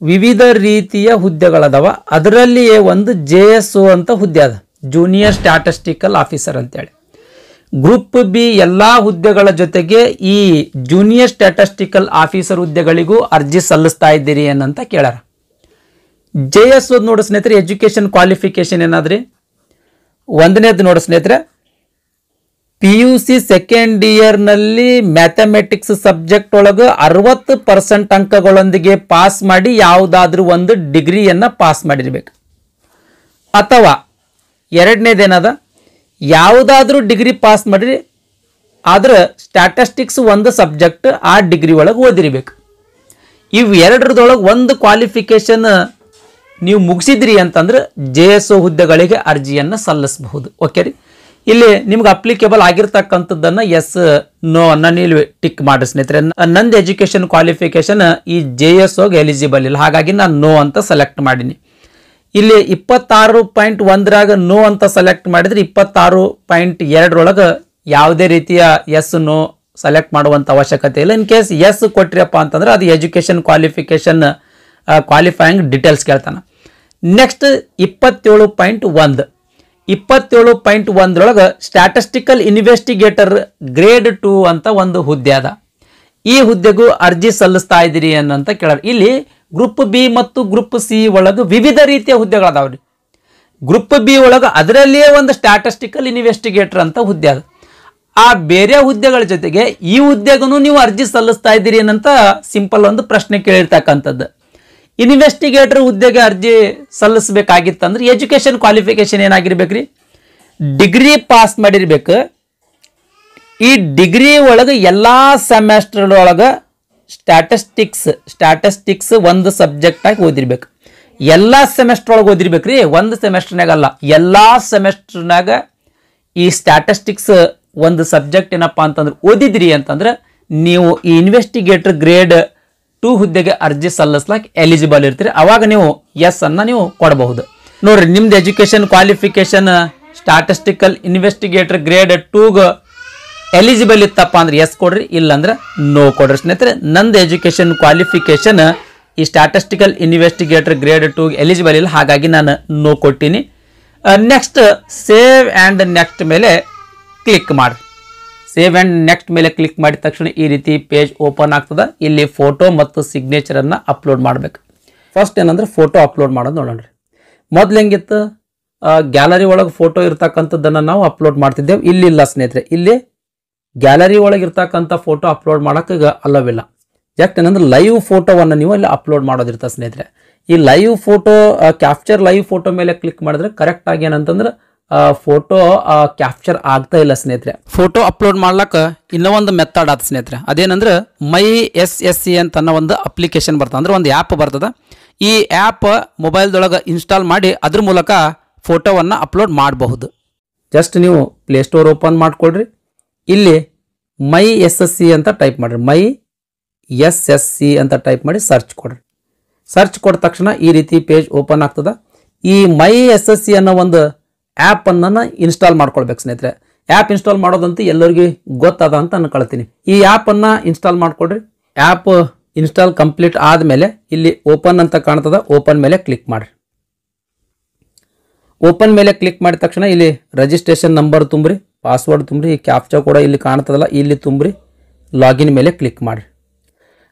ವಿವಿಧ ರೀತಿಯ ಹುದ್ದೆಗಳದಾವ. ಅದರಲ್ಲಿಯೇ ಒಂದು JSO ಅಂತ ಹುದ್ದೆ ಅದ, ಜೂನಿಯರ್ ಸ್ಟ್ಯಾಟಿಸ್ಟಿಕಲ್ ಆಫೀಸರ್ ಅಂತೇಳಿ. ಗ್ರೂಪ್ ಬಿ ಎಲ್ಲ ಹುದ್ದೆಗಳ ಜೊತೆಗೆ ಈ ಜೂನಿಯರ್ ಸ್ಟ್ಯಾಟಿಸ್ಟಿಕಲ್ ಆಫೀಸರ್ ಹುದ್ದೆಗಳಿಗೂ ಅರ್ಜಿ ಸಲ್ಲಿಸ್ತಾ ಇದ್ದೀರಿ ಏನಂತ ಕೇಳ್ಯಾರ. JS ಓದ್ ನೋಡಿ ಸ್ನೇಹಿತರೆ, ಎಜುಕೇಶನ್ ಕ್ವಾಲಿಫಿಕೇಶನ್ ಏನಾದ್ರಿ ಒಂದನೇದು ನೋಡಿ ಸ್ನೇಹಿತರೆ, PUC ಸೆಕೆಂಡ್ ಇಯರ್ ನಲ್ಲಿ ಮ್ಯಾಥಮೆಟಿಕ್ಸ್ ಸಬ್ಜೆಕ್ಟ್ ಒಳಗೆ 60% ಅಂಕಗಳೊಂದಿಗೆ ಪಾಸ್ ಮಾಡಿ ಯಾವುದಾದ್ರೂ ಒಂದು ಡಿಗ್ರಿಯನ್ನ ಪಾಸ್ ಮಾಡಿರ್ಬೇಕು. ಅಥವಾ ಎರಡನೇದೇನದ, ಯಾವುದಾದ್ರೂ ಡಿಗ್ರಿ ಪಾಸ್ ಮಾಡಿರಿ ಆದ್ರೆ ಸ್ಟ್ಯಾಟಿಸ್ಟಿಕ್ಸ್ ಒಂದು ಸಬ್ಜೆಕ್ಟ್ ಆ ಡಿಗ್ರಿ ಒಳಗೆ ಓದಿರ್ಬೇಕು. ಇವು ಎರಡರದೊಳಗೆ ಒಂದು ಕ್ವಾಲಿಫಿಕೇಶನ್ ನೀವು ಮುಗಿಸಿದ್ರಿ ಅಂತಂದ್ರೆ JSO ಹುದ್ದೆಗಳಿಗೆ ಅರ್ಜಿಯನ್ನು ಸಲ್ಲಿಸಬಹುದು. ಓಕೆ ರೀ, ಇಲ್ಲಿ ನಿಮ್ಗೆ ಅಪ್ಲಿಕೇಬಲ್ ಆಗಿರ್ತಕ್ಕಂಥದ್ದನ್ನು ಎಸ್ ನೋ ಅನ್ನ ನೀವು ಟಿಕ್ ಮಾಡಿ ಸ್ನೇಹಿತರೆ. ನಂದು ಎಜುಕೇಶನ್ ಕ್ವಾಲಿಫಿಕೇಶನ್ ಈ JSOಗೆ ಎಲಿಜಿಬಲ್ ಇಲ್ಲ, ಹಾಗಾಗಿ ನಾನು ನೋ ಅಂತ ಸೆಲೆಕ್ಟ್ ಮಾಡೀನಿ. ಇಲ್ಲಿ 26.1 ನೋ ಅಂತ ಸೆಲೆಕ್ಟ್ ಮಾಡಿದ್ರೆ 26.2 ಯಾವುದೇ ರೀತಿಯ ಎಸ್ ನೋ ಸೆಲೆಕ್ಟ್ ಮಾಡುವಂಥ ಅವಶ್ಯಕತೆ ಇಲ್ಲ. ಇನ್ ಕೇಸ್ ಎಸ್ ಕೊಟ್ರಿಯಪ್ಪ ಅಂತಂದ್ರೆ ಅದು ಎಜುಕೇಶನ್ ಕ್ವಾಲಿಫಿಕೇಶನ್ ಕ್ವಾಲಿಫೈಯಿಂಗ್ ಡೀಟೇಲ್ಸ್ ಕೇಳ್ತಾನೆ. ನೆಕ್ಸ್ಟ್ 27.1 ಸ್ಟ್ಯಾಟಿಸ್ಟಿಕಲ್ ಇನ್ವೆಸ್ಟಿಗೇಟರ್ ಗ್ರೇಡ್ 2 ಅಂತ ಒಂದು ಹುದ್ದೆ ಅದ. ಈ ಹುದ್ದೆಗೂ ಅರ್ಜಿ ಸಲ್ಲಿಸ್ತಾ ಇದ್ದೀರಿ ಅಂತ ಕೇಳಾರ. ಇಲ್ಲಿ ಗ್ರೂಪ್ ಬಿ ಮತ್ತು ಗ್ರೂಪ್ ಸಿ ಒಳಗೆ ವಿವಿಧ ರೀತಿಯ ಹುದ್ದೆಗಳದಾವ್ರಿ. ಗ್ರೂಪ್ ಬಿ ಒಳಗೆ ಅದರಲ್ಲಿಯೇ ಒಂದು ಸ್ಟ್ಯಾಟಿಸ್ಟಿಕಲ್ ಇನ್ವೆಸ್ಟಿಗೇಟರ್ ಅಂತ ಹುದ್ದೆ ಅದ. ಆ ಬೇರೆ ಹುದ್ದೆಗಳ ಜೊತೆಗೆ ಈ ಹುದ್ದೆಗೂ ನೀವು ಅರ್ಜಿ ಸಲ್ಲಿಸ್ತಾ ಇದ್ದೀರಿ ಏನಂತ ಸಿಂಪಲ್ ಒಂದು ಪ್ರಶ್ನೆ ಕೇಳಿರ್ತಕ್ಕಂಥದ್ದು. ಇನ್ವೆಸ್ಟಿಗೇಟರ್ ಹುದ್ದೆಗೆ ಅರ್ಜಿ ಸಲ್ಲಿಸಬೇಕಾಗಿತ್ತಂದ್ರೆ ಎಜುಕೇಶನ್ ಕ್ವಾಲಿಫಿಕೇಶನ್ ಏನಾಗಿರ್ಬೇಕ್ರಿ, ಡಿಗ್ರಿ ಪಾಸ್ ಮಾಡಿರ್ಬೇಕು. ಈ ಡಿಗ್ರಿ ಒಳಗೆ ಎಲ್ಲ ಸೆಮೆಸ್ಟರ್ ಒಳಗೆ ಸ್ಟ್ಯಾಟಿಸ್ಟಿಕ್ಸ್ ಒಂದು ಸಬ್ಜೆಕ್ಟ್ ಆಗಿ ಓದಿರ್ಬೇಕು. ಎಲ್ಲ ಸೆಮೆಸ್ಟರ್ ಒಳಗೆ ಓದಿರ್ಬೇಕ್ರಿ, ಒಂದು ಸೆಮೆಸ್ಟರ್ನಾಗಲ್ಲ, ಎಲ್ಲ ಸೆಮೆಸ್ಟರ್ನಾಗ ಈ ಸ್ಟ್ಯಾಟಿಸ್ಟಿಕ್ಸ್ ಒಂದು ಸಬ್ಜೆಕ್ಟ್ ಏನಪ್ಪಾ ಅಂತಂದ್ರೆ ಓದಿದ್ರಿ ಅಂತಂದ್ರೆ ನೀವು ಈ ಇನ್ವೆಸ್ಟಿಗೇಟರ್ ಗ್ರೇಡ್ 2 ಹುದ್ದೆಗೆ ಅರ್ಜಿ ಸಲ್ಲಿಸ್ಲಾಕ್ ಎಲಿಜಿಬಲ್ ಇರ್ತೀರಿ. ಅವಾಗ ನೀವು ಎಸ್ ಅನ್ನ ನೀವು ಕೊಡಬಹುದು. ನೋಡ್ರಿ, ನಿಮ್ದು education qualification statistical investigator grade 2 eligible ಇತ್ತಪ್ಪ ಅಂದ್ರೆ ಎಸ್ ಕೊಡ್ರಿ, ಇಲ್ಲಾಂದ್ರೆ ನೋ ಕೊಡ್ರಿ. ಸ್ನೇಹಿತರೆ, ನಂದು ಎಜುಕೇಶನ್ ಕ್ವಾಲಿಫಿಕೇಶನ್ ಈ ಸ್ಟ್ಯಾಟಿಸ್ಟಿಕಲ್ ಇನ್ವೆಸ್ಟಿಗೇಟರ್ ಗ್ರೇಡ್ 2 ಎಲಿಜಿಬಲ್ ಇಲ್ಲ, ಹಾಗಾಗಿ ನಾನು ನೋ ಕೊಟ್ಟಿನಿ. ನೆಕ್ಸ್ಟ್ ಸೇವ್ ಆ್ಯಂಡ್ ನೆಕ್ಸ್ಟ್ ಮೇಲೆ ಕ್ಲಿಕ್ ಮಾಡಿ. ಸೇವ್ ಆ್ಯಂಡ್ ನೆಕ್ಸ್ಟ್ ಮೇಲೆ ಕ್ಲಿಕ್ ಮಾಡಿದ ತಕ್ಷಣ ಈ ರೀತಿ ಪೇಜ್ ಓಪನ್ ಆಗ್ತದೆ. ಇಲ್ಲಿ ಫೋಟೋ ಮತ್ತು ಸಿಗ್ನೇಚರನ್ನು ಅಪ್ಲೋಡ್ ಮಾಡಬೇಕು. ಫಸ್ಟ್ ಏನಂದ್ರೆ ಫೋಟೋ ಅಪ್ಲೋಡ್ ಮಾಡೋದು ನೋಡೋಣ್ರಿ. ಮೊದಲು ಹೆಂಗಿತ್ತು, ಗ್ಯಾಲರಿ ಒಳಗೆ ಫೋಟೋ ಇರ್ತಕ್ಕಂಥದ್ದನ್ನು ನಾವು ಅಪ್ಲೋಡ್ ಮಾಡ್ತಿದ್ದೇವೆ. ಇಲ್ಲಿ ಇಲ್ಲ ಸ್ನೇಹಿತರೆ, ಇಲ್ಲಿ ಗ್ಯಾಲರಿ ಒಳಗೆ ಇರ್ತಕ್ಕಂಥ ಫೋಟೋ ಅಪ್ಲೋಡ್ ಮಾಡೋಕೆ ಈಗ ಅಲ್ಲವಿಲ್ಲ. ಜಸ್ಟ್ ಏನಂದ್ರೆ ಲೈವ್ ಫೋಟೋವನ್ನು ನೀವು ಇಲ್ಲಿ ಅಪ್ಲೋಡ್ ಮಾಡೋದಿರ್ತ ಸ್ನೇಹಿತರೆ. ಈ live photo capture live photo ಮೇಲೆ ಕ್ಲಿಕ್ ಮಾಡಿದ್ರೆ ಕರೆಕ್ಟ್ ಆಗಿ ಏನಂತಂದ್ರೆ ಫೋಟೋ ಕ್ಯಾಪ್ಚರ್ ಆಗ್ತಾ ಇಲ್ಲ ಸ್ನೇಹಿತರೆ. ಫೋಟೋ ಅಪ್ಲೋಡ್ ಮಾಡ್ಲಕ್ಕ ಇನ್ನೂ ಒಂದು ಮೆಥಡ್ ಆದ ಸ್ನೇಹಿತರೆ. ಅದೇನಂದ್ರೆ MySSC ಅಂತ ಅನ್ನೋ ಒಂದು ಅಪ್ಲಿಕೇಶನ್ ಬರ್ತದೆ, ಅಂದ್ರೆ ಒಂದು ಆ್ಯಪ್ ಬರ್ತದೆ. ಈ ಆ್ಯಪ್ ಮೊಬೈಲ್ದೊಳಗೆ ಇನ್ಸ್ಟಾಲ್ ಮಾಡಿ ಅದ್ರ ಮೂಲಕ ಫೋಟೋವನ್ನು ಅಪ್ಲೋಡ್ ಮಾಡಬಹುದು. ಜಸ್ಟ್ ನೀವು ಪ್ಲೇಸ್ಟೋರ್ ಓಪನ್ ಮಾಡ್ಕೊಳ್ರಿ. ಇಲ್ಲಿ MySSC ಅಂತ ಟೈಪ್ ಮಾಡಿರಿ. MySSC ಅಂತ ಟೈಪ್ ಮಾಡಿ ಸರ್ಚ್ ಕೊಡ್ರಿ. ಸರ್ಚ್ ಕೊಟ್ಟ ತಕ್ಷಣ ಈ ರೀತಿ ಪೇಜ್ ಓಪನ್ ಆಗ್ತದೆ. ಈ MySSC ಅನ್ನೋ ಒಂದು ಆ್ಯಪ್ ಅನ್ನ ಇನ್ಸ್ಟಾಲ್ ಮಾಡ್ಕೊಳ್ಬೇಕು ಸ್ನೇಹಿತರೆ. ಆ್ಯಪ್ ಇನ್ಸ್ಟಾಲ್ ಮಾಡೋದಂತೂ ಎಲ್ಲರಿಗೂ ಗೊತ್ತದ ಅಂತ ಅನ್ಕೊಳ್ತೀನಿ. ಈ ಆ್ಯಪ್ ಅನ್ನ ಇನ್ಸ್ಟಾಲ್ ಮಾಡ್ಕೊಡ್ರಿ. ಆ್ಯಪ್ ಇನ್ಸ್ಟಾಲ್ ಕಂಪ್ಲೀಟ್ ಆದಮೇಲೆ ಇಲ್ಲಿ ಓಪನ್ ಅಂತ ಕಾಣ್ತದ, ಓಪನ್ ಮೇಲೆ ಕ್ಲಿಕ್ ಮಾಡ್ರಿ. ಓಪನ್ ಮೇಲೆ ಕ್ಲಿಕ್ ಮಾಡಿದ ತಕ್ಷಣ ಇಲ್ಲಿ ರಿಜಿಸ್ಟ್ರೇಷನ್ ನಂಬರ್ ತುಂಬ್ರಿ, ಪಾಸ್ವರ್ಡ್ ತುಂಬ್ರಿ, ಈ ಕ್ಯಾಪ್ಚಾ ಕೂಡ ಇಲ್ಲಿ ಕಾಣ್ತದಲ್ಲ ಇಲ್ಲಿ ತುಂಬ್ರಿ. ಲಾಗಿನ್ ಮೇಲೆ ಕ್ಲಿಕ್ ಮಾಡ್ರಿ.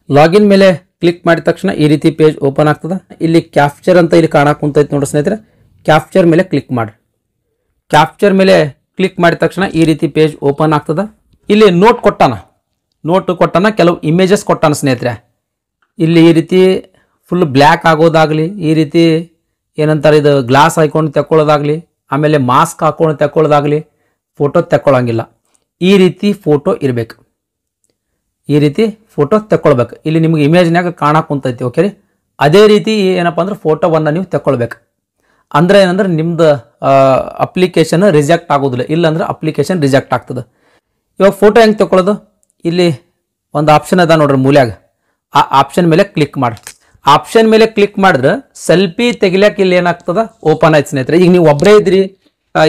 ಲಾಗಿನ್ ಮೇಲೆ ಕ್ಲಿಕ್ ಮಾಡಿದ ತಕ್ಷಣ ಈ ರೀತಿ ಪೇಜ್ ಓಪನ್ ಆಗ್ತದೆ. ಇಲ್ಲಿ ಕ್ಯಾಪ್ಚರ್ ಅಂತ ಇಲ್ಲಿ ಕಾಣಕ್ ಕುಂತೈತಿ ನೋಡಿ ಸ್ನೇಹಿತರೆ. ಕ್ಯಾಪ್ಚರ್ ಮೇಲೆ ಕ್ಲಿಕ್ ಮಾಡ್ರಿ. ಕ್ಯಾಪ್ಚರ್ ಮೇಲೆ ಕ್ಲಿಕ್ ಮಾಡಿದ ತಕ್ಷಣ ಈ ರೀತಿ ಪೇಜ್ ಓಪನ್ ಆಗ್ತದೆ. ಇಲ್ಲಿ ನೋಟ್ ಕೊಟ್ಟಾನ, ಕೆಲವು ಇಮೇಜಸ್ ಕೊಟ್ಟಾನ ಸ್ನೇಹಿತರೆ. ಇಲ್ಲಿ ಈ ರೀತಿ ಫುಲ್ ಬ್ಲ್ಯಾಕ್ ಆಗೋದಾಗಲಿ, ಈ ರೀತಿ ಏನಂತಾರೆ ಇದು ಗ್ಲಾಸ್ ಹಾಕೊಂಡು ತಗೊಳ್ಳೋದಾಗಲಿ, ಆಮೇಲೆ ಮಾಸ್ಕ್ ಹಾಕೊಂಡು ತಗೊಳ್ಳೋದಾಗಲಿ ಫೋಟೋ ತಗೊಳ್ಳಂಗಿಲ್ಲ. ಈ ರೀತಿ ಫೋಟೋ ಇರಬೇಕು, ಈ ರೀತಿ ಫೋಟೋ ತಗೊಳ್ಬೇಕು. ಇಲ್ಲಿ ನಿಮ್ಗೆ ಇಮೇಜ್ನಾಗ ಕಾಣಕ್ಕೆ ಕುಂತೈತಿ. ಓಕೆ ರೀ, ಅದೇ ರೀತಿ ಏನಪ್ಪ ಅಂದ್ರೆ ಫೋಟೋವನ್ನು ನೀವು ತಗೊಳ್ಬೇಕು. ಅಂದ್ರೆ ಏನಂದ್ರೆ ನಿಮ್ದು ಅಪ್ಲಿಕೇಶನ್ ರಿಜೆಕ್ಟ್ ಆಗೋದಿಲ್ಲ, ಇಲ್ಲಾಂದ್ರೆ ಅಪ್ಲಿಕೇಶನ್ ರಿಜೆಕ್ಟ್ ಆಗ್ತದೆ. ಇವಾಗ ಫೋಟೋ ಹೆಂಗೆ ತಗೊಳ್ಳೋದು, ಇಲ್ಲಿ ಒಂದು ಆಪ್ಷನ್ ಅದ ನೋಡ್ರಿ ಮೂಲ್ಯಾಗ, ಆ ಆಪ್ಷನ್ ಮೇಲೆ ಕ್ಲಿಕ್ ಮಾಡಿ. ಆಪ್ಷನ್ ಮೇಲೆ ಕ್ಲಿಕ್ ಮಾಡಿದ್ರೆ ಸೆಲ್ಫಿ ತೆಗಿಲಿಕ್ಕೆ ಇಲ್ಲಿ ಏನಾಗ್ತದ ಓಪನ್ ಆಯ್ತು ಸ್ನೇಹಿತರೆ. ಈಗ ನೀವು ಒಬ್ಬರೇ ಇದ್ರಿ,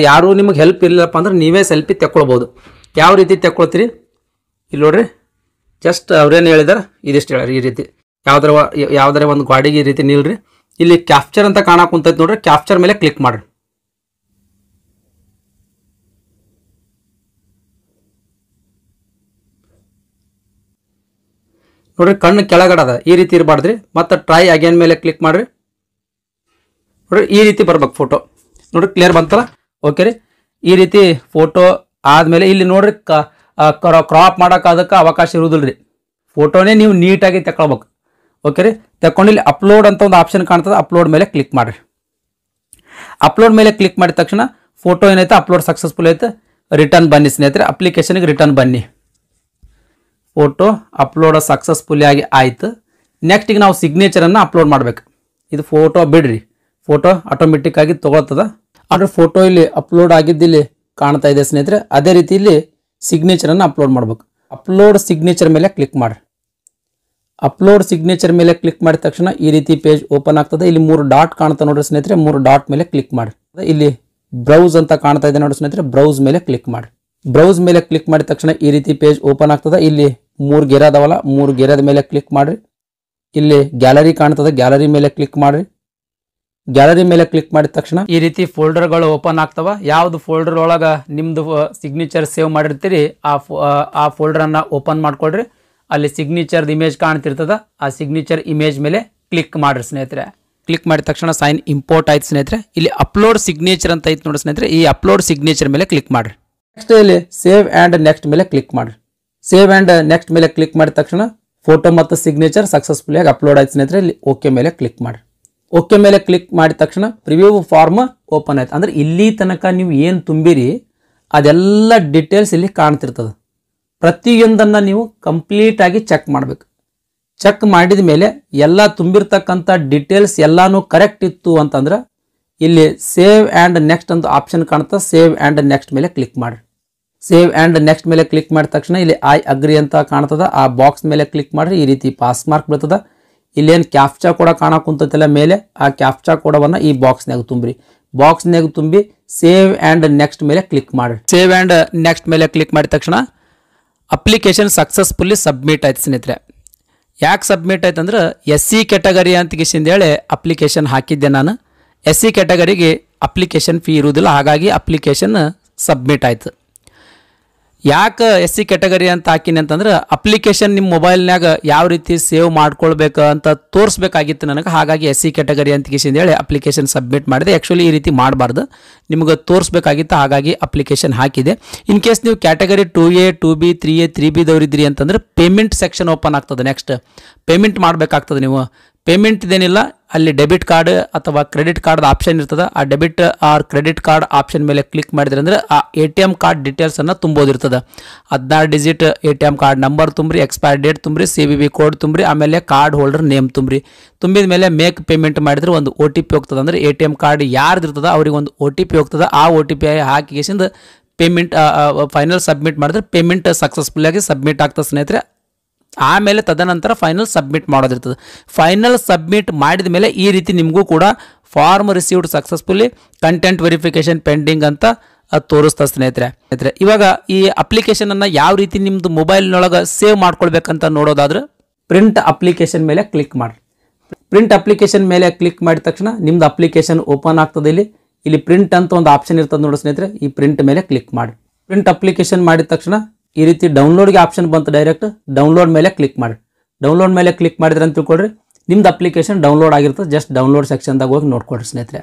ಯಾರು ನಿಮಗೆ ಹೆಲ್ಪ್ ಇರಲಿಲ್ಲಪ್ಪ ಅಂದ್ರೆ ನೀವೇ ಸೆಲ್ಫಿ ತೆಕ್ಕೊಳ್ಬೋದು. ಯಾವ ರೀತಿ ತೆಕ್ಕೊಳ್ತೀರಿ ಇಲ್ಲಿ ನೋಡ್ರಿ. ಜಸ್ಟ್ ಅವ್ರೇನು ಹೇಳಿದಾರೆ ಇದಿಷ್ಟು ಹೇಳ್ರಿ. ಈ ರೀತಿ ಯಾವ್ದಾರ ಒಂದು ಗಾಡಿಗೆ ಈ ರೀತಿ ನಿಲ್ರಿ. ಇಲ್ಲಿ ಕ್ಯಾಪ್ಚರ್ ಅಂತ ಕಾಣಕ್ ಕುಂತೈತಿ ನೋಡ್ರಿ, ಕ್ಯಾಪ್ಚರ್ ಮೇಲೆ ಕ್ಲಿಕ್ ಮಾಡ್ರಿ. ನೋಡ್ರಿ ಕಣ್ಣು ಕೆಳಗಡೆ ಅದ, ಈ ರೀತಿ ಇರಬಾರ್ದ್ರಿ. ಮತ್ತೆ ಟ್ರೈ ಅಗೇನ್ ಮೇಲೆ ಕ್ಲಿಕ್ ಮಾಡ್ರಿ. ನೋಡ್ರಿ ಈ ರೀತಿ ಬರ್ಬೇಕು ಫೋಟೋ. ನೋಡ್ರಿ ಕ್ಲಿಯರ್ ಬಂತಲ್ಲ, ಓಕೆ ರೀ. ಈ ರೀತಿ ಫೋಟೋ ಆದಮೇಲೆ ಇಲ್ಲಿ ನೋಡ್ರಿ ಕ್ರಾಪ್ ಮಾಡೋಕೆ ಅದಕ್ಕೆ ಅವಕಾಶ ಇರುವುದಿಲ್ಲ ರೀ. ಫೋಟೋನೇ ನೀವು ನೀಟಾಗಿ ತಗೊಳ್ಬೇಕು. ಓಕೆ ರೀ, ತಗೊಂಡು ಇಲ್ಲಿ ಅಪ್ಲೋಡ್ ಅಂತ ಒಂದು ಆಪ್ಷನ್ ಕಾಣ್ತದೆ, ಅಪ್ಲೋಡ್ ಮೇಲೆ ಕ್ಲಿಕ್ ಮಾಡಿರಿ. ಅಪ್ಲೋಡ್ ಮೇಲೆ ಕ್ಲಿಕ್ ಮಾಡಿದ ತಕ್ಷಣ ಫೋಟೋ ಏನೈತೆ ಅಪ್ಲೋಡ್ ಸಕ್ಸಸ್ಫುಲ್ ಐತೆ. ರಿಟರ್ನ್ ಬನ್ನಿ ಸ್ನೇಹಿತರೆ, ಅಪ್ಲಿಕೇಶನ್ಗೆ ರಿಟರ್ನ್ ಬನ್ನಿ. ಫೋಟೋ ಅಪ್ಲೋಡ್ ಸಕ್ಸಸ್ಫುಲ್ ಆಗಿ ಆಯಿತು. ನೆಕ್ಸ್ಟ್ ಈಗ ನಾವು ಸಿಗ್ನೇಚರನ್ನು ಅಪ್ಲೋಡ್ ಮಾಡಬೇಕು. ಇದು ಫೋಟೋ ಬಿಡ್ರಿ, ಫೋಟೋ ಆಟೋಮೆಟಿಕ್ ಆಗಿ ತೊಗೊಳ್ತದ. ಆದರೆ ಫೋಟೋ ಇಲ್ಲಿ ಅಪ್ಲೋಡ್ ಆಗಿದ್ದಿಲ್ಲಿ ಕಾಣ್ತಾ ಇದೆ ಸ್ನೇಹಿತರೆ. ಅದೇ ರೀತಿ ಇಲ್ಲಿ ಸಿಗ್ನೇಚರನ್ನು ಅಪ್ಲೋಡ್ ಮಾಡಬೇಕು. ಅಪ್ಲೋಡ್ ಸಿಗ್ನೇಚರ್ ಮೇಲೆ ಕ್ಲಿಕ್ ಮಾಡಿರಿ. ಅಪ್ಲೋಡ್ ಸಿಗ್ನೇಚರ್ ಮೇಲೆ ಕ್ಲಿಕ್ ಮಾಡಿದ ತಕ್ಷಣ ಈ ರೀತಿ ಪೇಜ್ ಓಪನ್ ಆಗ್ತದೆ. ಇಲ್ಲಿ 3 ಡಾಟ್ ಕಾಣ್ತಾ ನೋಡ್ರಿ ಸ್ನೇಹಿತರೆ, 3 ಡಾಟ್ ಮೇಲೆ ಕ್ಲಿಕ್ ಮಾಡಿ. ಇಲ್ಲಿ ಬ್ರೌಸ್ ಅಂತ ಕಾಣ್ತಾ ಇದೆ ನೋಡಿ ಸ್ನೇಹಿತರೆ, ಬ್ರೌಸ್ ಮೇಲೆ ಕ್ಲಿಕ್ ಮಾಡಿ. ಬ್ರೌಸ್ ಮೇಲೆ ಕ್ಲಿಕ್ ಮಾಡಿದ ತಕ್ಷಣ ಈ ರೀತಿ ಪೇಜ್ ಓಪನ್ ಆಗ್ತದೆ. ಇಲ್ಲಿ 3 ಗೆರೆ ಅದಾವಲ್ಲ, 3 ಗೆರೆದ ಮೇಲೆ ಕ್ಲಿಕ್ ಮಾಡಿರಿ. ಇಲ್ಲಿ ಗ್ಯಾಲರಿ ಕಾಣ್ತದೆ, ಗ್ಯಾಲರಿ ಮೇಲೆ ಕ್ಲಿಕ್ ಮಾಡಿರಿ. ಗ್ಯಾಲರಿ ಮೇಲೆ ಕ್ಲಿಕ್ ಮಾಡಿದ ತಕ್ಷಣ ಈ ರೀತಿ ಫೋಲ್ಡರ್ಗಳು ಓಪನ್ ಆಗ್ತವ. ಯಾವ್ದು ಫೋಲ್ಡರ್ ಒಳಗೆ ನಿಮ್ದು ಸಿಗ್ನೇಚರ್ ಸೇವ್ ಮಾಡಿರ್ತೀರಿ ಆ ಫೋಲ್ಡರನ್ನು ಓಪನ್ ಮಾಡ್ಕೊಳ್ರಿ. ಅಲ್ಲಿ ಸಿಗ್ನೇಚರ್ದು ಇಮೇಜ್ ಕಾಣ್ತಿರ್ತದ, ಆ ಸಿಗ್ನೇಚರ್ ಇಮೇಜ್ ಮೇಲೆ ಕ್ಲಿಕ್ ಮಾಡ್ರಿ ಸ್ನೇಹಿತರೆ. ಕ್ಲಿಕ್ ಮಾಡಿದ ತಕ್ಷಣ ಸೈನ್ ಇಂಪೋರ್ಟ್ ಆಯ್ತು ಸ್ನೇಹಿತರೆ. ಇಲ್ಲಿ ಅಪ್ಲೋಡ್ ಸಿಗ್ನೇಚರ್ ಅಂತ ಐತೆ ನೋಡಿ ಸ್ನೇಹಿತರೆ, ಈ ಅಪ್ಲೋಡ್ ಸಿಗ್ನೇಚರ್ ಮೇಲೆ ಕ್ಲಿಕ್ ಮಾಡ್ರಿ. ನೆಕ್ಸ್ಟ್ ಇಲ್ಲಿ ಸೇವ್ ಆ್ಯಂಡ್ ನೆಕ್ಸ್ಟ್ ಮೇಲೆ ಕ್ಲಿಕ್ ಮಾಡ್ರಿ. ಸೇವ್ ಆ್ಯಂಡ್ ನೆಕ್ಸ್ಟ್ ಮೇಲೆ ಕ್ಲಿಕ್ ಮಾಡಿದ ತಕ್ಷಣ ಫೋಟೋ ಮತ್ತು ಸಿಗ್ನೇಚರ್ ಸಕ್ಸಸ್ಫುಲ್ ಆಗಿ ಅಪ್ಲೋಡ್ ಆಯ್ತು ಸ್ನೇಹಿತರೆ. ಇಲ್ಲಿ ಓಕೆ ಮೇಲೆ ಕ್ಲಿಕ್ ಮಾಡಿ. ಓಕೆ ಮೇಲೆ ಕ್ಲಿಕ್ ಮಾಡಿದ ತಕ್ಷಣ ಪ್ರಿವ್ಯೂ ಫಾರ್ಮ್ ಓಪನ್ ಆಯ್ತು. ಅಂದ್ರೆ ಇಲ್ಲಿ ತನಕ ನೀವು ಏನು ತುಂಬಿರಿ ಅದೆಲ್ಲ ಡೀಟೇಲ್ಸ್ ಇಲ್ಲಿ ಕಾಣ್ತಿರ್ತದೆ. ಪ್ರತಿಯೊಂದನ್ನು ನೀವು ಕಂಪ್ಲೀಟ್ ಆಗಿ ಚೆಕ್ ಮಾಡಬೇಕು. ಚೆಕ್ ಮಾಡಿದ ಮೇಲೆ ಎಲ್ಲ ತುಂಬಿರ್ತಕ್ಕಂಥ ಡೀಟೇಲ್ಸ್ ಎಲ್ಲಾನು ಕರೆಕ್ಟ್ ಇತ್ತು ಅಂತಂದ್ರೆ ಇಲ್ಲಿ ಸೇವ್ ಆ್ಯಂಡ್ ನೆಕ್ಸ್ಟ್ ಅಂತ ಆಪ್ಷನ್ ಕಾಣುತ್ತೆ. ಸೇವ್ ಆ್ಯಂಡ್ ನೆಕ್ಸ್ಟ್ ಮೇಲೆ ಕ್ಲಿಕ್ ಮಾಡಿ. ಸೇವ್ ಆ್ಯಂಡ್ ನೆಕ್ಸ್ಟ್ ಮೇಲೆ ಕ್ಲಿಕ್ ಮಾಡಿದ ತಕ್ಷಣ ಇಲ್ಲಿ ಐ ಅಗ್ರಿ ಅಂತ ಕಾಣ್ತದ, ಆ ಬಾಕ್ಸ್ ಮೇಲೆ ಕ್ಲಿಕ್ ಮಾಡಿರಿ. ಈ ರೀತಿ ಪಾಸ್ ಮಾರ್ಕ್ ಬೀಳ್ತದ. ಇಲ್ಲೇನು ಕ್ಯಾಪ್ಚಾ ಕೂಡ ಕಾಣಕ್ಕೆ ಕುಂತೈತಲ್ಲ ಮೇಲೆ, ಆ ಕ್ಯಾಪ್ಚಾ ಕೋಡವನ್ನು ಈ ಬಾಕ್ಸ್ನಾಗ ತುಂಬ್ರಿ. ಬಾಕ್ಸ್ನಾಗ ತುಂಬಿ ಸೇವ್ ಆ್ಯಂಡ್ ನೆಕ್ಸ್ಟ್ ಮೇಲೆ ಕ್ಲಿಕ್ ಮಾಡಿ. ಸೇವ್ ಆ್ಯಂಡ್ ನೆಕ್ಸ್ಟ್ ಮೇಲೆ ಕ್ಲಿಕ್ ಮಾಡಿದ ತಕ್ಷಣ ಅಪ್ಲಿಕೇಶನ್ ಸಕ್ಸಸ್ಫುಲ್ಲಿ ಸಬ್ಮಿಟ್ ಆಯ್ತು ಸ್ನೇಹಿತರೆ. ಯಾಕೆ ಸಬ್ಮಿಟ್ ಆಯ್ತು ಅಂದ್ರೆ SC ಕ್ಯಾಟಗರಿ ಅಂತ ಹೇಳಿ ಅಪ್ಲಿಕೇಶನ್ ಹಾಕಿದ್ದೆ ನಾನು. SC ಕ್ಯಾಟಗರಿಗೆ ಅಪ್ಲಿಕೇಶನ್ ಫೀ ಇರುವುದಿಲ್ಲ, ಹಾಗಾಗಿ ಅಪ್ಲಿಕೇಶನ್ ಸಬ್ಮಿಟ್ ಆಯ್ತು. ಯಾಕೆ SC ಕ್ಯಾಟಗರಿ ಅಂತ ಹಾಕಿನಿ ಅಂತಂದ್ರೆ ಅಪ್ಲಿಕೇಶನ್ ನಿಮ್ಮ ಮೊಬೈಲ್ನಾಗ ಯಾವ ರೀತಿ ಸೇವ್ ಮಾಡ್ಕೊಳ್ಬೇಕು ಅಂತ ತೋರಿಸ್ಬೇಕಾಗಿತ್ತು ನನಗೆ. ಹಾಗಾಗಿ SC ಕ್ಯಾಟಗರಿ ಅಂತ ಹೇಳಿ ಅಪ್ಲಿಕೇಶನ್ ಸಬ್ಮಿಟ್ ಮಾಡಿದೆ. ಆ್ಯಕ್ಚುಲಿ ಈ ರೀತಿ ಮಾಡಬಾರ್ದು, ನಿಮಗೆ ತೋರಿಸ್ಬೇಕಾಗಿತ್ತು, ಹಾಗಾಗಿ ಅಪ್ಲಿಕೇಶನ್ ಹಾಕಿದೆ. ಇನ್ ಕೇಸ್ ನೀವು category 2A 2B 3A 3B ದವರಿದ್ರಿ ಅಂತಂದ್ರೆ ಪೇಮೆಂಟ್ ಸೆಕ್ಷನ್ ಓಪನ್ ಆಗ್ತದೆ. ನೆಕ್ಸ್ಟ್ ಪೇಮೆಂಟ್ ಮಾಡಬೇಕಾಗ್ತದೆ. ನೀವು ಪೇಮೆಂಟ್ ಇದೇನಿಲ್ಲ, ಅಲ್ಲಿ ಡೆಬಿಟ್ ಕಾರ್ಡ್ ಅಥವಾ ಕ್ರೆಡಿಟ್ ಕಾರ್ಡ್ ಆಪ್ಷನ್ ಇರ್ತದೆ. ಆ debit or credit card option ಮೇಲೆ ಕ್ಲಿಕ್ ಮಾಡಿದ್ರೆ ಅಂದರೆ ಆ ATM ಕಾರ್ಡ್ ಡೀಟೇಲ್ಸನ್ನು ತುಂಬೋದಿರ್ತದೆ. 16 ಡಿಜಿಟ್ ATM ಕಾರ್ಡ್ ನಂಬರ್ ತುಂಬ್ರಿ, ಎಕ್ಸ್ಪೈರ್ ಡೇಟ್ ತುಂಬ್ರಿ, CVV ಕೋಡ್ ತುಂಬ್ರಿ, ಆಮೇಲೆ ಕಾರ್ಡ್ ಹೋಲ್ಡರ್ ನೇಮ್ ತುಂಬ್ರಿ. ತುಂಬಿದ ಮೇಲೆ ಮೇಕ್ ಪೇಮೆಂಟ್ ಮಾಡಿದ್ರೆ ಒಂದು OTP ಹೋಗ್ತದೆ. ಅಂದರೆ ATM ಕಾರ್ಡ್ ಯಾರ್ದು ಇರ್ತದೆ ಅವ್ರಿಗೆ ಒಂದು OTP ಹೋಗ್ತದೆ. ಆ OTP ಹಾಕಿಗೆಸಿಂದ ಪೇಮೆಂಟ್ ಫೈನಲ್ ಸಬ್ಮಿಟ್ ಮಾಡಿದ್ರೆ ಪೇಮೆಂಟ್ ಸಕ್ಸಸ್ಫುಲ್ ಆಗಿ ಸಬ್ಮಿಟ್ ಆಗ್ತದೆ ಸ್ನೇಹಿತರೆ. ಆಮೇಲೆ ತದನಂತರ ಫೈನಲ್ ಸಬ್ಮಿಟ್ ಮಾಡೋದಿರ್ತದೆ. ಫೈನಲ್ ಸಬ್ಮಿಟ್ ಮಾಡಿದ ಮೇಲೆ ಈ ರೀತಿ ನಿಮಗೂ ಕೂಡ form received successfully, content verification pending ಅಂತ ತೋರಿಸ್ತಾ ಸ್ನೇಹಿತರೆ. ಇವಾಗ ಈ ಅಪ್ಲಿಕೇಶನನ್ನು ಯಾವ ರೀತಿ ನಿಮ್ಮದು ಮೊಬೈಲ್ನೊಳಗೆ ಸೇವ್ ಮಾಡ್ಕೊಳ್ಬೇಕಂತ ನೋಡೋದಾದ್ರೆ ಪ್ರಿಂಟ್ ಅಪ್ಲಿಕೇಶನ್ ಮೇಲೆ ಕ್ಲಿಕ್ ಮಾಡಿ. ಪ್ರಿಂಟ್ ಅಪ್ಲಿಕೇಶನ್ ಮೇಲೆ ಕ್ಲಿಕ್ ಮಾಡಿದ ತಕ್ಷಣ ನಿಮ್ದು ಅಪ್ಲಿಕೇಶನ್ ಓಪನ್ ಆಗ್ತದೆ. ಇಲ್ಲಿ ಪ್ರಿಂಟ್ ಅಂತ ಒಂದು ಆಪ್ಷನ್ ಇರ್ತದೆ ನೋಡಿ ಸ್ನೇಹಿತರೆ, ಈ ಪ್ರಿಂಟ್ ಮೇಲೆ ಕ್ಲಿಕ್ ಮಾಡಿ. ಪ್ರಿಂಟ್ ಅಪ್ಲಿಕೇಶನ್ ಮಾಡಿದ ತಕ್ಷಣ ಈ ರೀತಿ ಡೌನ್ಲೋಡ್ಗೆ ಆಪ್ಷನ್ ಬಂತು. ಡೈರೆಕ್ಟ್ ಡೌನ್ಲೋಡ್ ಮೇಲೆ ಕ್ಲಿಕ್ ಮಾಡಿ. ಡೌನ್ಲೋಡ್ ಮೇಲೆ ಕ್ಲಿಕ್ ಮಾಡಿದ್ರೆ ಅಂತ ತಿಳ್ಕೊಳ್ರಿ ನಿಮ್ದು ಅಪ್ಲಿಕೇಶನ್ ಡೌನ್ಲೋಡ್ ಆಗಿರ್ತದೆ. ಜಸ್ಟ್ ಡೌನ್ಲೋಡ್ ಸೆಕ್ಷನ್ದಾಗ ಹೋಗಿ ನೋಡ್ಕೊಳ್ರಿ ಸ್ನೇಹಿತರೆ.